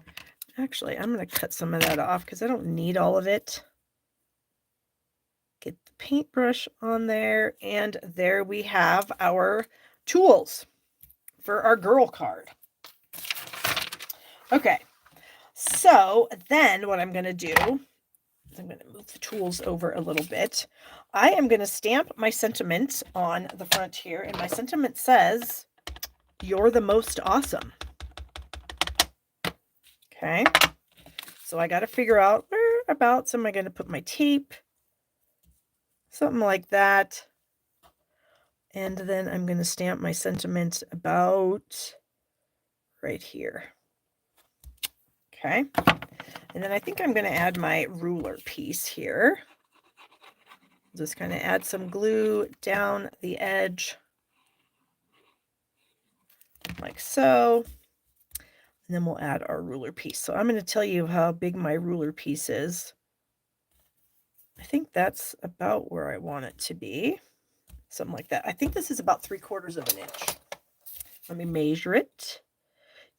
Actually, I'm going to cut some of that off because I don't need all of it. Get the paintbrush on there, and there we have our tools for our girl card. Okay, so then what I'm going to do is I'm going to move the tools over a little bit. I am going to stamp my sentiment on the front here, and my sentiment says, "You're the most awesome." Okay, so I got to figure out whereabouts am I going to put my tape. Something like that. And then I'm going to stamp my sentiment about right here. Okay. And then I think I'm going to add my ruler piece here. Just kind of add some glue down the edge like so. And then we'll add our ruler piece. So I'm going to tell you how big my ruler piece is. I think that's about where I want it to be. Something like that. I think this is about 3/4 of an inch. Let me measure it.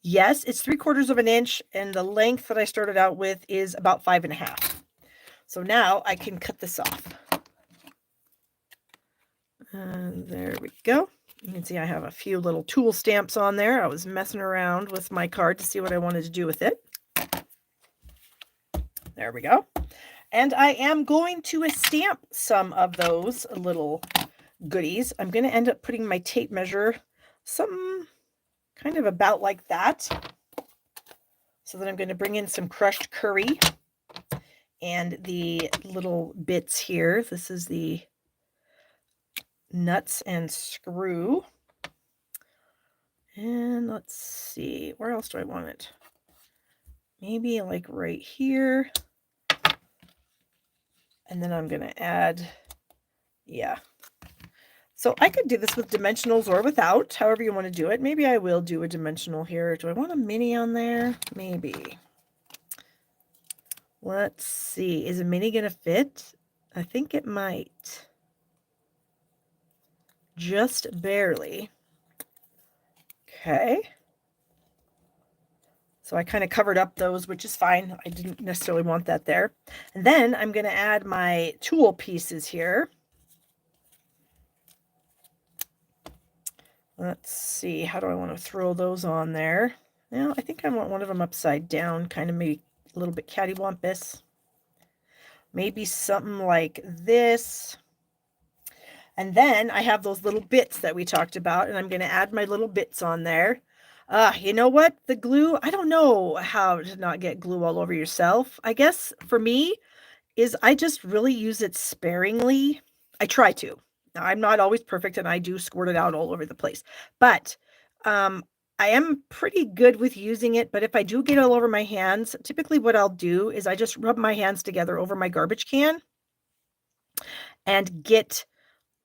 Yes, it's 3/4 of an inch, and the length that I started out with is about 5.5. So now I can cut this off. And there we go. You can see I have a few little tool stamps on there. I was messing around with my card to see what I wanted to do with it. There we go. And I am going to stamp some of those little goodies. I'm going to end up putting my tape measure something kind of about like that. So then I'm going to bring in some crushed curry and the little bits here. This is the nuts and screw. And let's see, where else do I want it? Maybe like right here. And then I'm going to add, yeah. So I could do this with dimensionals or without, however you want to do it. Maybe I will do a dimensional here. Do I want a mini on there? Maybe. Let's see. Is a mini going to fit? I think it might. Just barely. Okay. So I kind of covered up those, which is fine. I didn't necessarily want that there. And then I'm going to add my tool pieces here. Let's see, how do I want to throw those on there? Well, I think I want one of them upside down, kind of maybe a little bit cattywampus. Maybe something like this. And then I have those little bits that we talked about, and I'm going to add my little bits on there. You know what? The glue, I don't know how to not get glue all over yourself. I guess for me is I just really use it sparingly. I try to. Now, I'm not always perfect and I do squirt it out all over the place. But I am pretty good with using it, but if I do get all over my hands, typically what I'll do is I just rub my hands together over my garbage can and get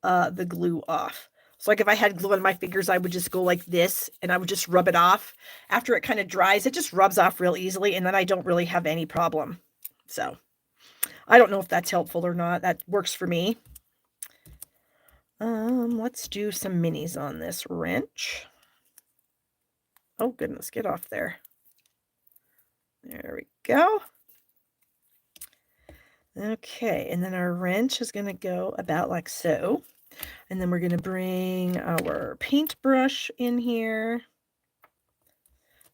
the glue off. So like if I had glue on my fingers, I would just go like this and I would just rub it off. After it kind of dries, it just rubs off real easily and then I don't really have any problem. So I don't know if that's helpful or not. That works for me. Let's do some minis on this wrench. Oh goodness, get off there. There we go. Okay, and then our wrench is going to go about like so. And then we're going to bring our paintbrush in here.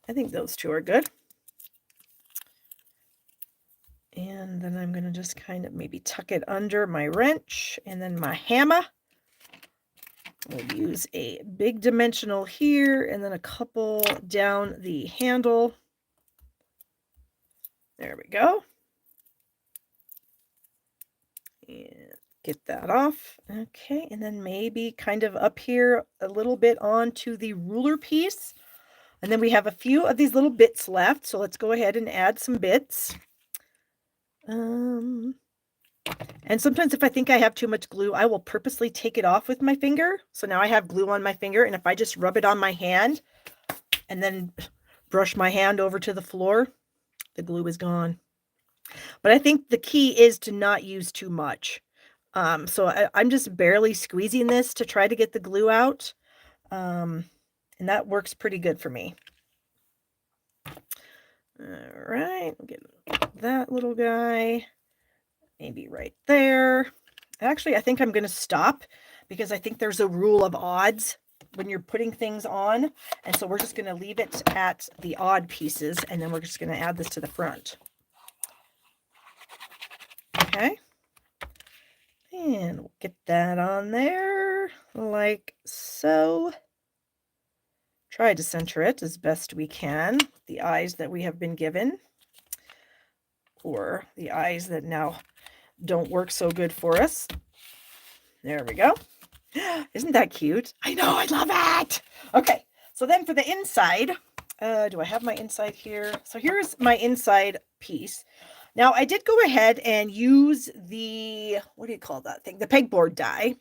I think those two are good. And then I'm going to just kind of maybe tuck it under my wrench and then my hammer. We'll use a big dimensional here and then a couple down the handle. There we go. And get that off. Okay, and then maybe kind of up here a little bit onto the ruler piece. And then we have a few of these little bits left. So let's go ahead and add some bits. And sometimes if I think I have too much glue, I will purposely take it off with my finger. So now I have glue on my finger. And if I just rub it on my hand and then brush my hand over to the floor, the glue is gone. But I think the key is to not use too much. So I'm just barely squeezing this to try to get the glue out. And that works pretty good for me. All right, we'll get that little guy maybe right there. Actually, I think I'm going to stop because I think there's a rule of odds when you're putting things on. And so we're just going to leave it at the odd pieces, and then we're just going to add this to the front. Okay. And we'll get that on there like so. Try to center it as best we can. The eyes that we have been given, or the eyes that now don't work so good for us. There we go. Isn't that cute? I know, I love it. Okay, so then for the inside, do I have my inside here? So here's my inside piece. Now I did go ahead and use the, what do you call that thing? The pegboard die.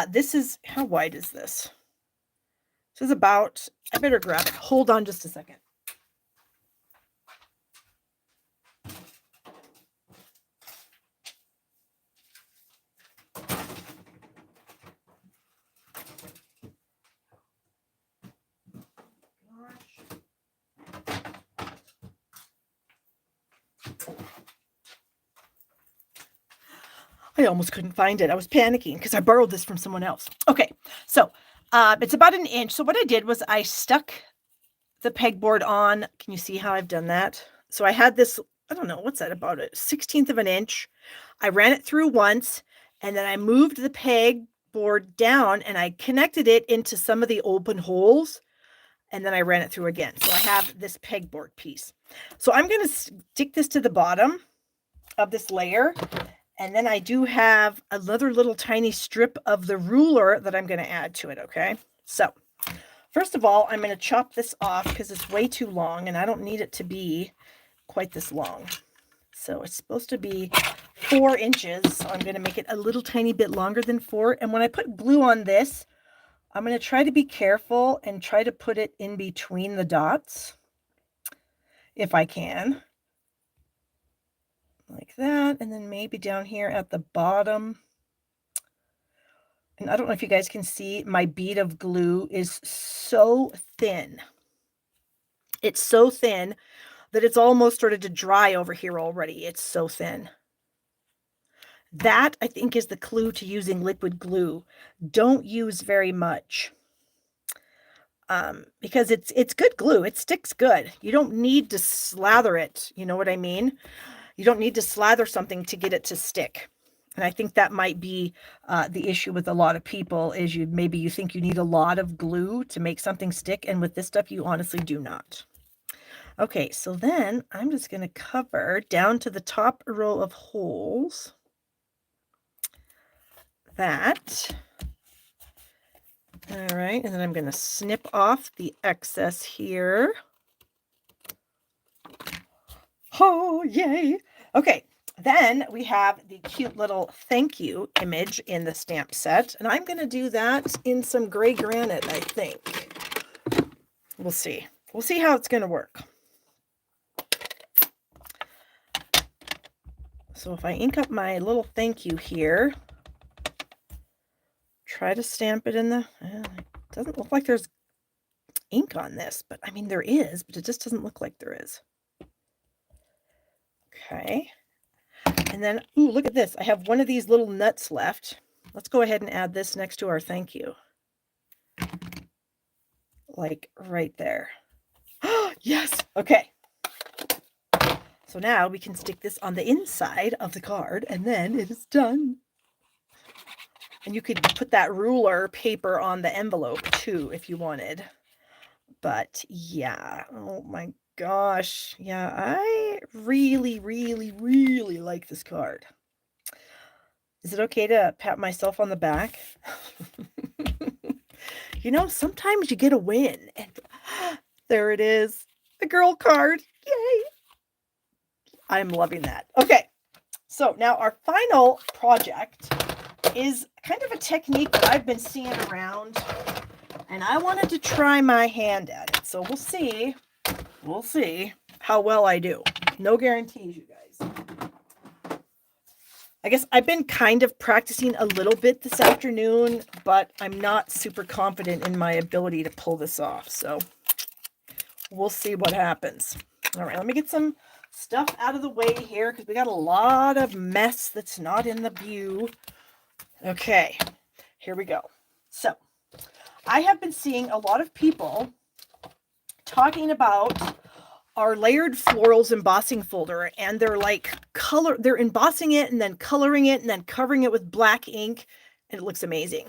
This is, how wide is this? This is about, I better grab it. Hold on just a second. I almost couldn't find it. I was panicking because I borrowed this from someone else. Okay, so it's about an inch. So what I did was I stuck the pegboard on. Can you see how I've done that? So I had this, I don't know, what's that, about a 1/16 of an inch. I ran it through once, and then I moved the pegboard down and I connected it into some of the open holes, and then I ran it through again. So I have this pegboard piece. So I'm going to stick this to the bottom of this layer. And then I do have another little tiny strip of the ruler that I'm going to add to it, okay? So, first of all, I'm going to chop this off because it's way too long, and I don't need it to be quite this long. So, it's supposed to be 4 inches, so I'm going to make it a little tiny bit longer than 4. And when I put glue on this, I'm going to try to be careful and try to put it in between the dots, if I can. Like that, and then maybe down here at the bottom. And I don't know if you guys can see, my bead of glue is so thin. It's so thin that it's almost started to dry over here already. It's so thin. That, I think, is the clue to using liquid glue. Don't use very much. because it's good glue. It sticks good. You don't need to slather it. You know what I mean? You don't need to slather something to get it to stick. And I think that might be the issue with a lot of people is maybe you think you need a lot of glue to make something stick. And with this stuff, you honestly do not. Okay, so then I'm just going to cover down to the top row of holes. That. All right, and then I'm going to snip off the excess here. Oh, yay. Okay, then we have the cute little thank you image in the stamp set, and I'm going to do that in some gray granite, I think. We'll see. We'll see how it's going to work. So if I ink up my little thank you here, try to stamp it in the, it doesn't look like there's ink on this, but I mean there is, but it just doesn't look like there is. Okay. And then, ooh, look at this. I have one of these little nuts left. Let's go ahead and add this next to our thank you. Like right there. Yes. Okay. So now we can stick this on the inside of the card and then it is done. And you could put that ruler paper on the envelope too if you wanted. But yeah, oh my gosh. Yeah, I really, really, really like this card. Is it okay to pat myself on the back? You know, sometimes you get a win. And there it is. The girl card. Yay. I'm loving that. Okay. So now our final project is kind of a technique that I've been seeing around. And I wanted to try my hand at it. So we'll see. We'll see how well I do. No guarantees, you guys. I guess I've been kind of practicing a little bit this afternoon, but I'm not super confident in my ability to pull this off. So we'll see what happens. All right, let me get some stuff out of the way here because we got a lot of mess that's not in the view. Okay, here we go. So I have been seeing a lot of people talking about our layered florals embossing folder, and they're like they're embossing it and then coloring it and then covering it with black ink, and it looks amazing.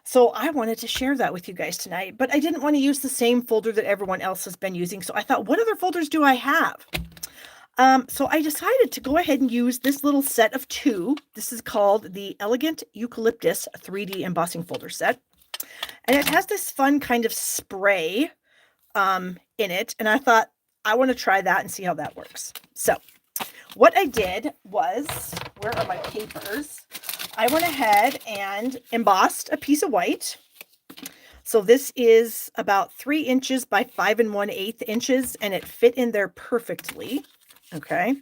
So I wanted to share that with you guys tonight, but I didn't want to use the same folder that everyone else has been using. So I thought, what other folders do I have? So I decided to go ahead and use this little set of 2. This is called the Elegant Eucalyptus 3D embossing folder set. And it has this fun kind of spray in it. And I thought, I want to try that and see how that works. So what I did was, where are my papers? I went ahead and embossed a piece of white. So this is about 3 inches by 5 1/8 inches, and it fit in there perfectly. Okay.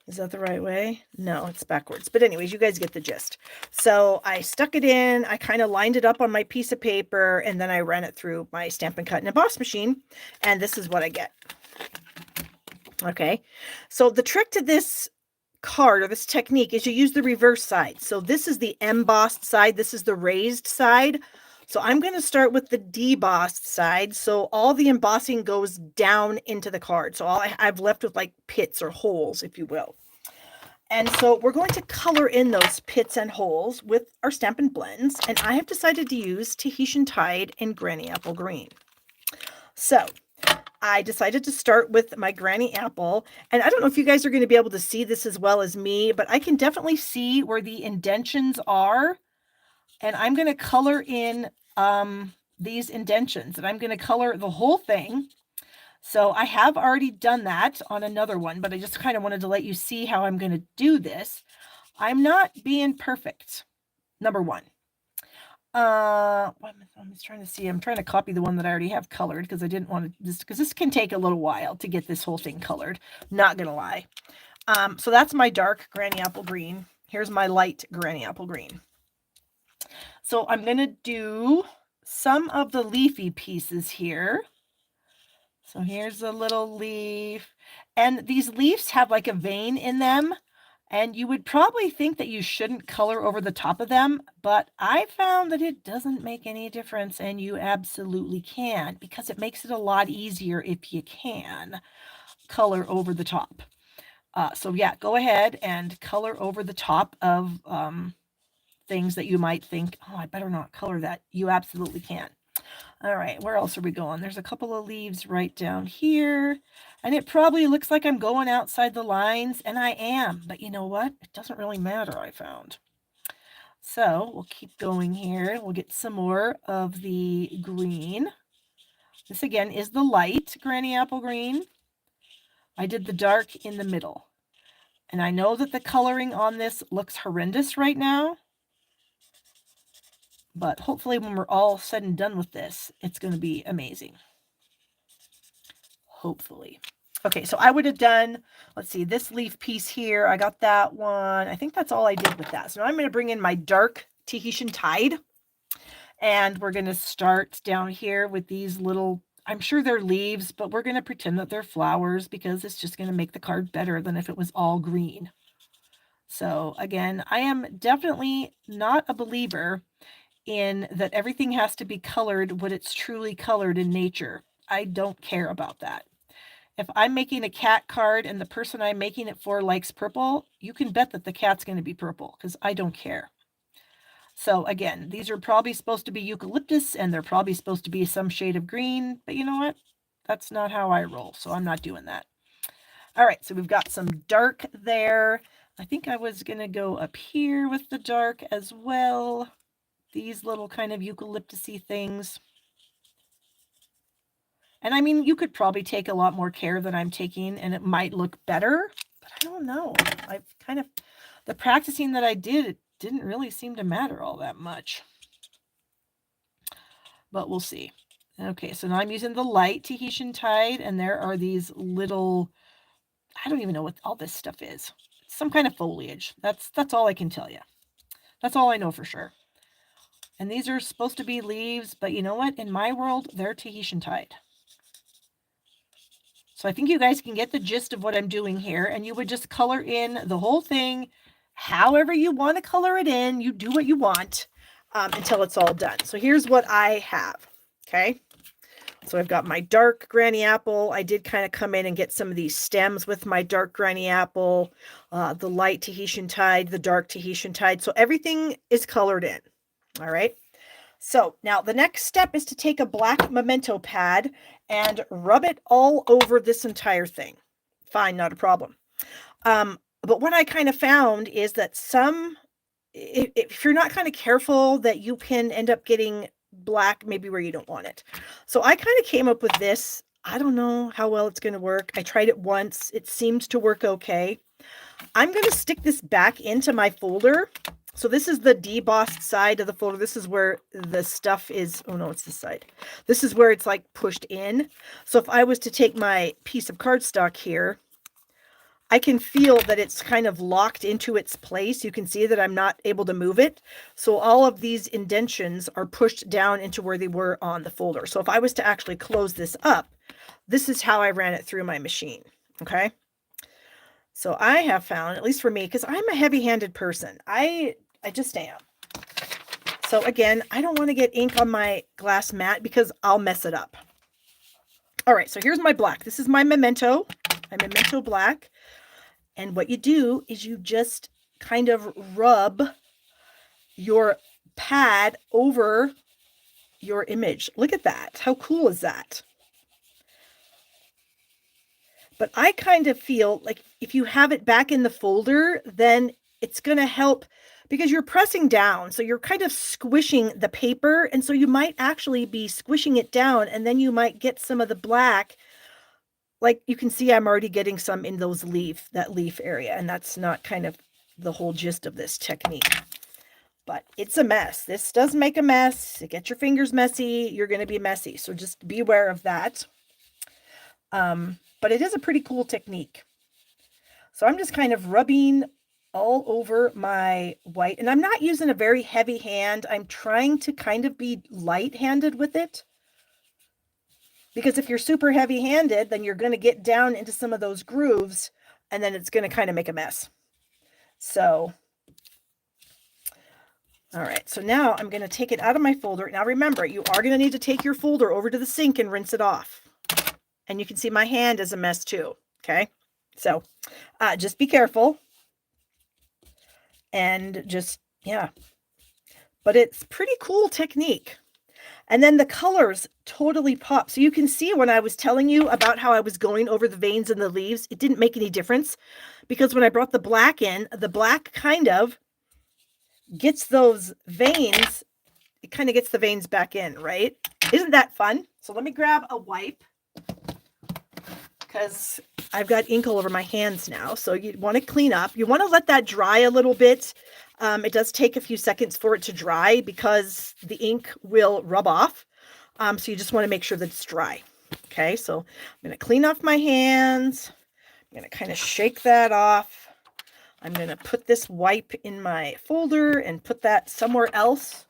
Is that the right way? No, it's backwards. But anyways, you guys get the gist. So I stuck it in, I kind of lined it up on my piece of paper, and then I ran it through my Stampin' Cut and Emboss machine, and this is what I get. Okay, so the trick to this card or this technique is you use the reverse side. So this is the embossed side, this is the raised side. So I'm going to start with the debossed side. So all the embossing goes down into the card. So I've left with like pits or holes, if you will. And so we're going to color in those pits and holes with our Stampin' Blends. And I have decided to use Tahitian Tide and Granny Apple Green. So I decided to start with my Granny Apple. And I don't know if you guys are going to be able to see this as well as me, but I can definitely see where the indentions are. And I'm going to color in these indentions, and I'm going to color the whole thing. So I have already done that on another one, but I just kind of wanted to let you see how I'm going to do this. I'm not being perfect. Number one. I'm just trying to see. I'm trying to copy the one that I already have colored because I didn't want to just because this can take a little while to get this whole thing colored. Not going to lie. So that's my dark Granny Apple Green. Here's my light Granny Apple Green. So I'm going to do some of the leafy pieces here. So here's a little leaf. And these leaves have like a vein in them. And you would probably think that you shouldn't color over the top of them, but I found that it doesn't make any difference, and you absolutely can, because it makes it a lot easier if you can color over the top. So yeah, go ahead and color over the top of things that you might think, oh, I better not color that. You absolutely can. All right, where else are we going? There's a couple of leaves right down here, and it probably looks like I'm going outside the lines, and I am, but you know what? It doesn't really matter, I found. So we'll keep going here. We'll get some more of the green. This again is the light granny apple green. I did the dark in the middle. And I know that the coloring on this looks horrendous right now, but hopefully when we're all said and done with this, it's going to be amazing. Hopefully. Okay, so I would have done, let's see, this leaf piece here. I got that one. I think that's all I did with that. So now I'm going to bring in my dark Tahitian Tide. And we're going to start down here with these little, I'm sure they're leaves, but we're going to pretend that they're flowers because it's just going to make the card better than if it was all green. So again, I am definitely not a believer in that everything has to be colored when it's truly colored in nature. I don't care about that. If I'm making a cat card and the person I'm making it for likes purple, you can bet that the cat's going to be purple because I don't care. So again, these are probably supposed to be eucalyptus and they're probably supposed to be some shade of green, but you know what? That's not how I roll, so I'm not doing that. All right, so we've got some dark there. I think I was going to go up here with the dark as well. These little kind of eucalyptus-y things. And I mean, you could probably take a lot more care than I'm taking and it might look better, but I don't know. I've kind of, the practicing that I did, it didn't really seem to matter all that much. But we'll see. Okay, so now I'm using the light Tahitian Tide, and there are these little, I don't even know what all this stuff is. Some kind of foliage. That's all I can tell you. That's all I know for sure. And these are supposed to be leaves, but you know what? In my world, they're Tahitian Tide. So I think you guys can get the gist of what I'm doing here, and you would just color in the whole thing however you want to color it in. You do what you want until it's all done. So here's what I have. Okay. So I've got my dark granny apple. I did kind of come in and get some of these stems with my dark granny apple, the light Tahitian Tide, the dark Tahitian Tide. So everything is colored in. All right. So now the next step is to take a black memento pad and rub it all over this entire thing. Fine, not a problem. But what I kind of found is that if you're not kind of careful, that you can end up getting black maybe where you don't want it. So I kind of came up with this. I don't know how well it's going to work. I tried it once. It seems to work okay. I'm going to stick this back into my folder. So this is the debossed side of the folder. This is where the stuff is. Oh no, it's this side. This is where it's like pushed in. So if I was to take my piece of cardstock here, I can feel that it's kind of locked into its place. You can see that I'm not able to move it. So all of these indentions are pushed down into where they were on the folder. So if I was to actually close this up, this is how I ran it through my machine. Okay. So I have found, at least for me, because I'm a heavy-handed person, I just am. So again, I don't want to get ink on my glass mat because I'll mess it up. All right, so here's my black. This is my memento black. And what you do is you just kind of rub your pad over your image. Look at that. How cool is that? But I kind of feel like if you have it back in the folder, then it's going to help because you're pressing down. So you're kind of squishing the paper. And so you might actually be squishing it down and then you might get some of the black. Like you can see, I'm already getting some in that leaf area. And that's not kind of the whole gist of this technique. But it's a mess. This does make a mess. It gets your fingers messy. You're going to be messy. So just be aware of that. But it is a pretty cool technique. So I'm just kind of rubbing all over my white, and I'm not using a very heavy hand. I'm trying to kind of be light-handed with it, because if you're super heavy-handed, then you're going to get down into some of those grooves and then it's going to kind of make a mess. So, all right, so now I'm going to take it out of my folder. Now remember, you are going to need to take your folder over to the sink and rinse it off. And you can see my hand is a mess too, okay? So just be careful. And just, yeah. But it's pretty cool technique. And then the colors totally pop. So you can see when I was telling you about how I was going over the veins and the leaves, it didn't make any difference. Because when I brought the black in, the black kind of gets those veins, it kind of gets the veins back in, right? Isn't that fun? So let me grab a wipe because I've got ink all over my hands now. So you want to clean up. You want to let that dry a little bit. It does take a few seconds for it to dry because the ink will rub off. So you just want to make sure that it's dry. Okay, so I'm going to clean off my hands. I'm going to kind of shake that off. I'm going to put this wipe in my folder and put that somewhere else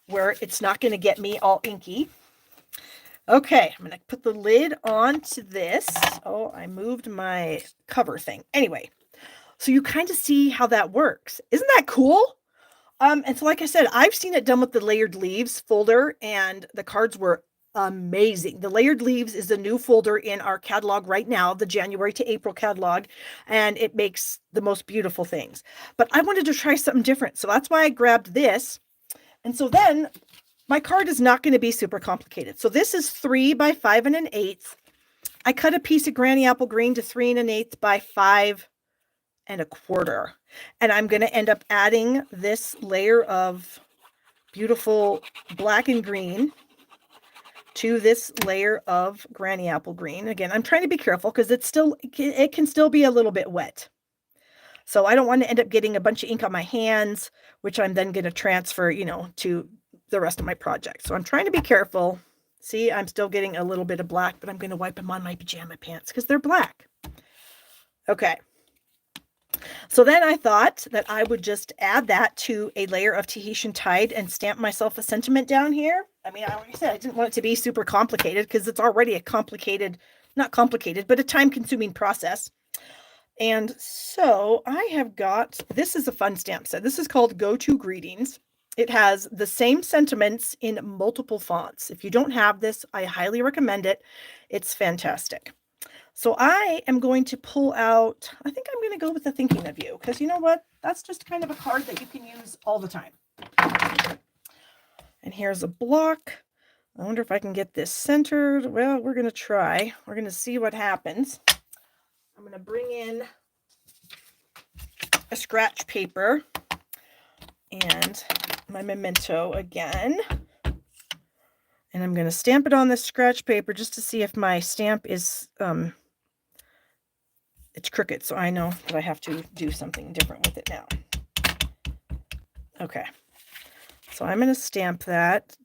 where it's not going to get me all inky. Okay, I'm going to put the lid onto this. Oh, I moved my cover thing. Anyway, so you kind of see how that works. Isn't that cool? And so like I said, I've seen it done with the layered leaves folder, and the cards were amazing. The layered leaves is the new folder in our catalog right now, the January to April catalog, and it makes the most beautiful things. But I wanted to try something different, so that's why I grabbed this. And so then my card is not going to be super complicated. So this is 3 by 5 1/8. I cut a piece of Granny Apple Green to 3 1/8 by 5 1/4. And I'm going to end up adding this layer of beautiful black and green to this layer of Granny Apple Green. Again, I'm trying to be careful because it can still be a little bit wet. So I don't want to end up getting a bunch of ink on my hands, which I'm then going to transfer, to the rest of my project. So I'm trying to be careful. See, I'm still getting a little bit of black, but I'm going to wipe them on my pajama pants because they're black. Okay. So then I thought that I would just add that to a layer of Tahitian Tide and stamp myself a sentiment down here. I mean, like I said, I didn't want it to be super complicated because it's already a not complicated, but a time-consuming process. And so I have got, this is a fun stamp set. This is called Go To Greetings. It has the same sentiments in multiple fonts. If you don't have this, I highly recommend it. It's fantastic. So I am going to pull out, I think I'm going to go with the Thinking of You, because you know what? That's just kind of a card that you can use all the time. And here's a block. I wonder if I can get this centered. Well, we're going to try. We're going to see what happens. I'm going to bring in a scratch paper and my memento again. And I'm going to stamp it on this scratch paper just to see if my stamp is, it's crooked. So I know that I have to do something different with it now. Okay. So I'm going to stamp that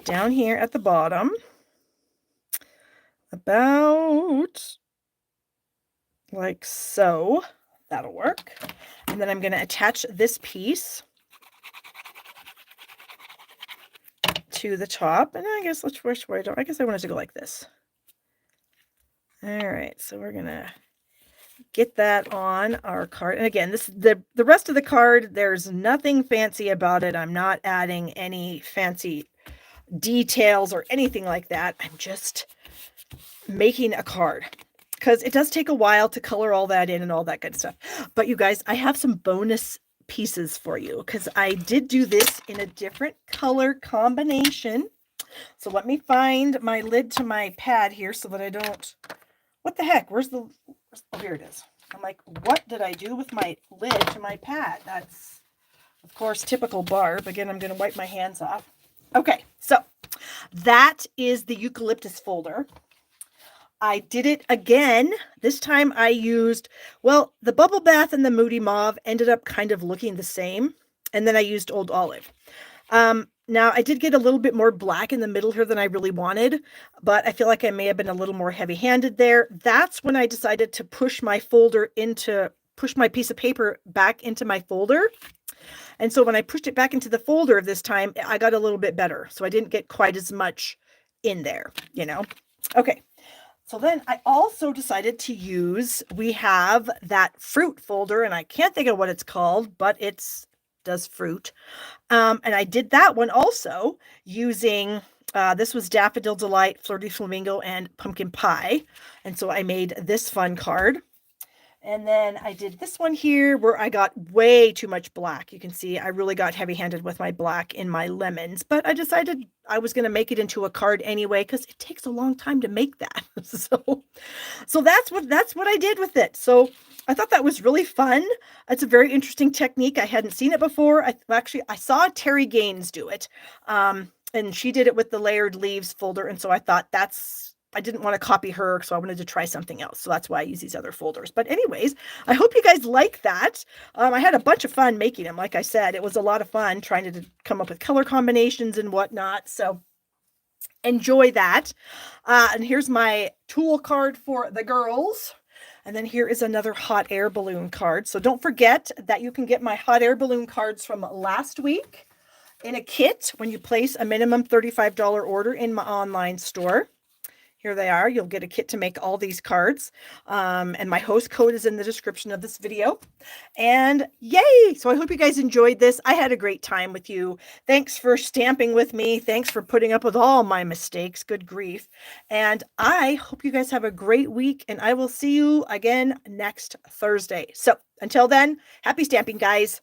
down here at the bottom. About like so. That'll work. And then I'm going to attach this piece to the top. And I guess I guess I want it to go like this. All right, so we're going to get that on our card. And again, the rest of the card, there's nothing fancy about it. I'm not adding any fancy details or anything like that. I'm just making a card because it does take a while to color all that in and all that good stuff. But you guys, I have some bonus pieces for you because I did do this in a different color combination. So let me find my lid to my pad here so that I don't, what the heck? Oh, here it is. I'm like, what did I do with my lid to my pad? That's, of course, typical Barb. Again, I'm going to wipe my hands off. Okay, so that is the eucalyptus folder. I did it again. This time I used, well, the Bubble Bath and the Moody Mauve ended up kind of looking the same. And then I used Old Olive. Now, I did get a little bit more black in the middle here than I really wanted, but I feel like I may have been a little more heavy-handed there. That's when I decided to push my piece of paper back into my folder. And so when I pushed it back into the folder this time, I got a little bit better. So I didn't get quite as much in there, Okay. So then I also decided to use, we have that fruit folder, and I can't think of what it's called, but does fruit. And I did that one also using, this was Daffodil Delight, Flirty Flamingo, and Pumpkin Pie. And so I made this fun card. And then I did this one here where I got way too much black. You can see I really got heavy-handed with my black in my lemons, but I decided I was going to make it into a card anyway because it takes a long time to make that. So that's what I did with it. So I thought that was really fun. It's a very interesting technique. I hadn't seen it before. I saw Terry Gaines do it. And she did it with the layered leaves folder. And so I thought I didn't want to copy her, so I wanted to try something else. So that's why I use these other folders. But anyways, I hope you guys like that. I had a bunch of fun making them. Like I said, it was a lot of fun trying to come up with color combinations and whatnot. So enjoy that. And here's my tool card for the girls. And then here is another hot air balloon card. So don't forget that you can get my hot air balloon cards from last week in a kit when you place a minimum $35 order in my online store. Here they are. You'll get a kit to make all these cards. And my host code is in the description of this video. And yay! So I hope you guys enjoyed this. I had a great time with you. Thanks for stamping with me. Thanks for putting up with all my mistakes. Good grief. And I hope you guys have a great week. And I will see you again next Thursday. So until then, happy stamping, guys.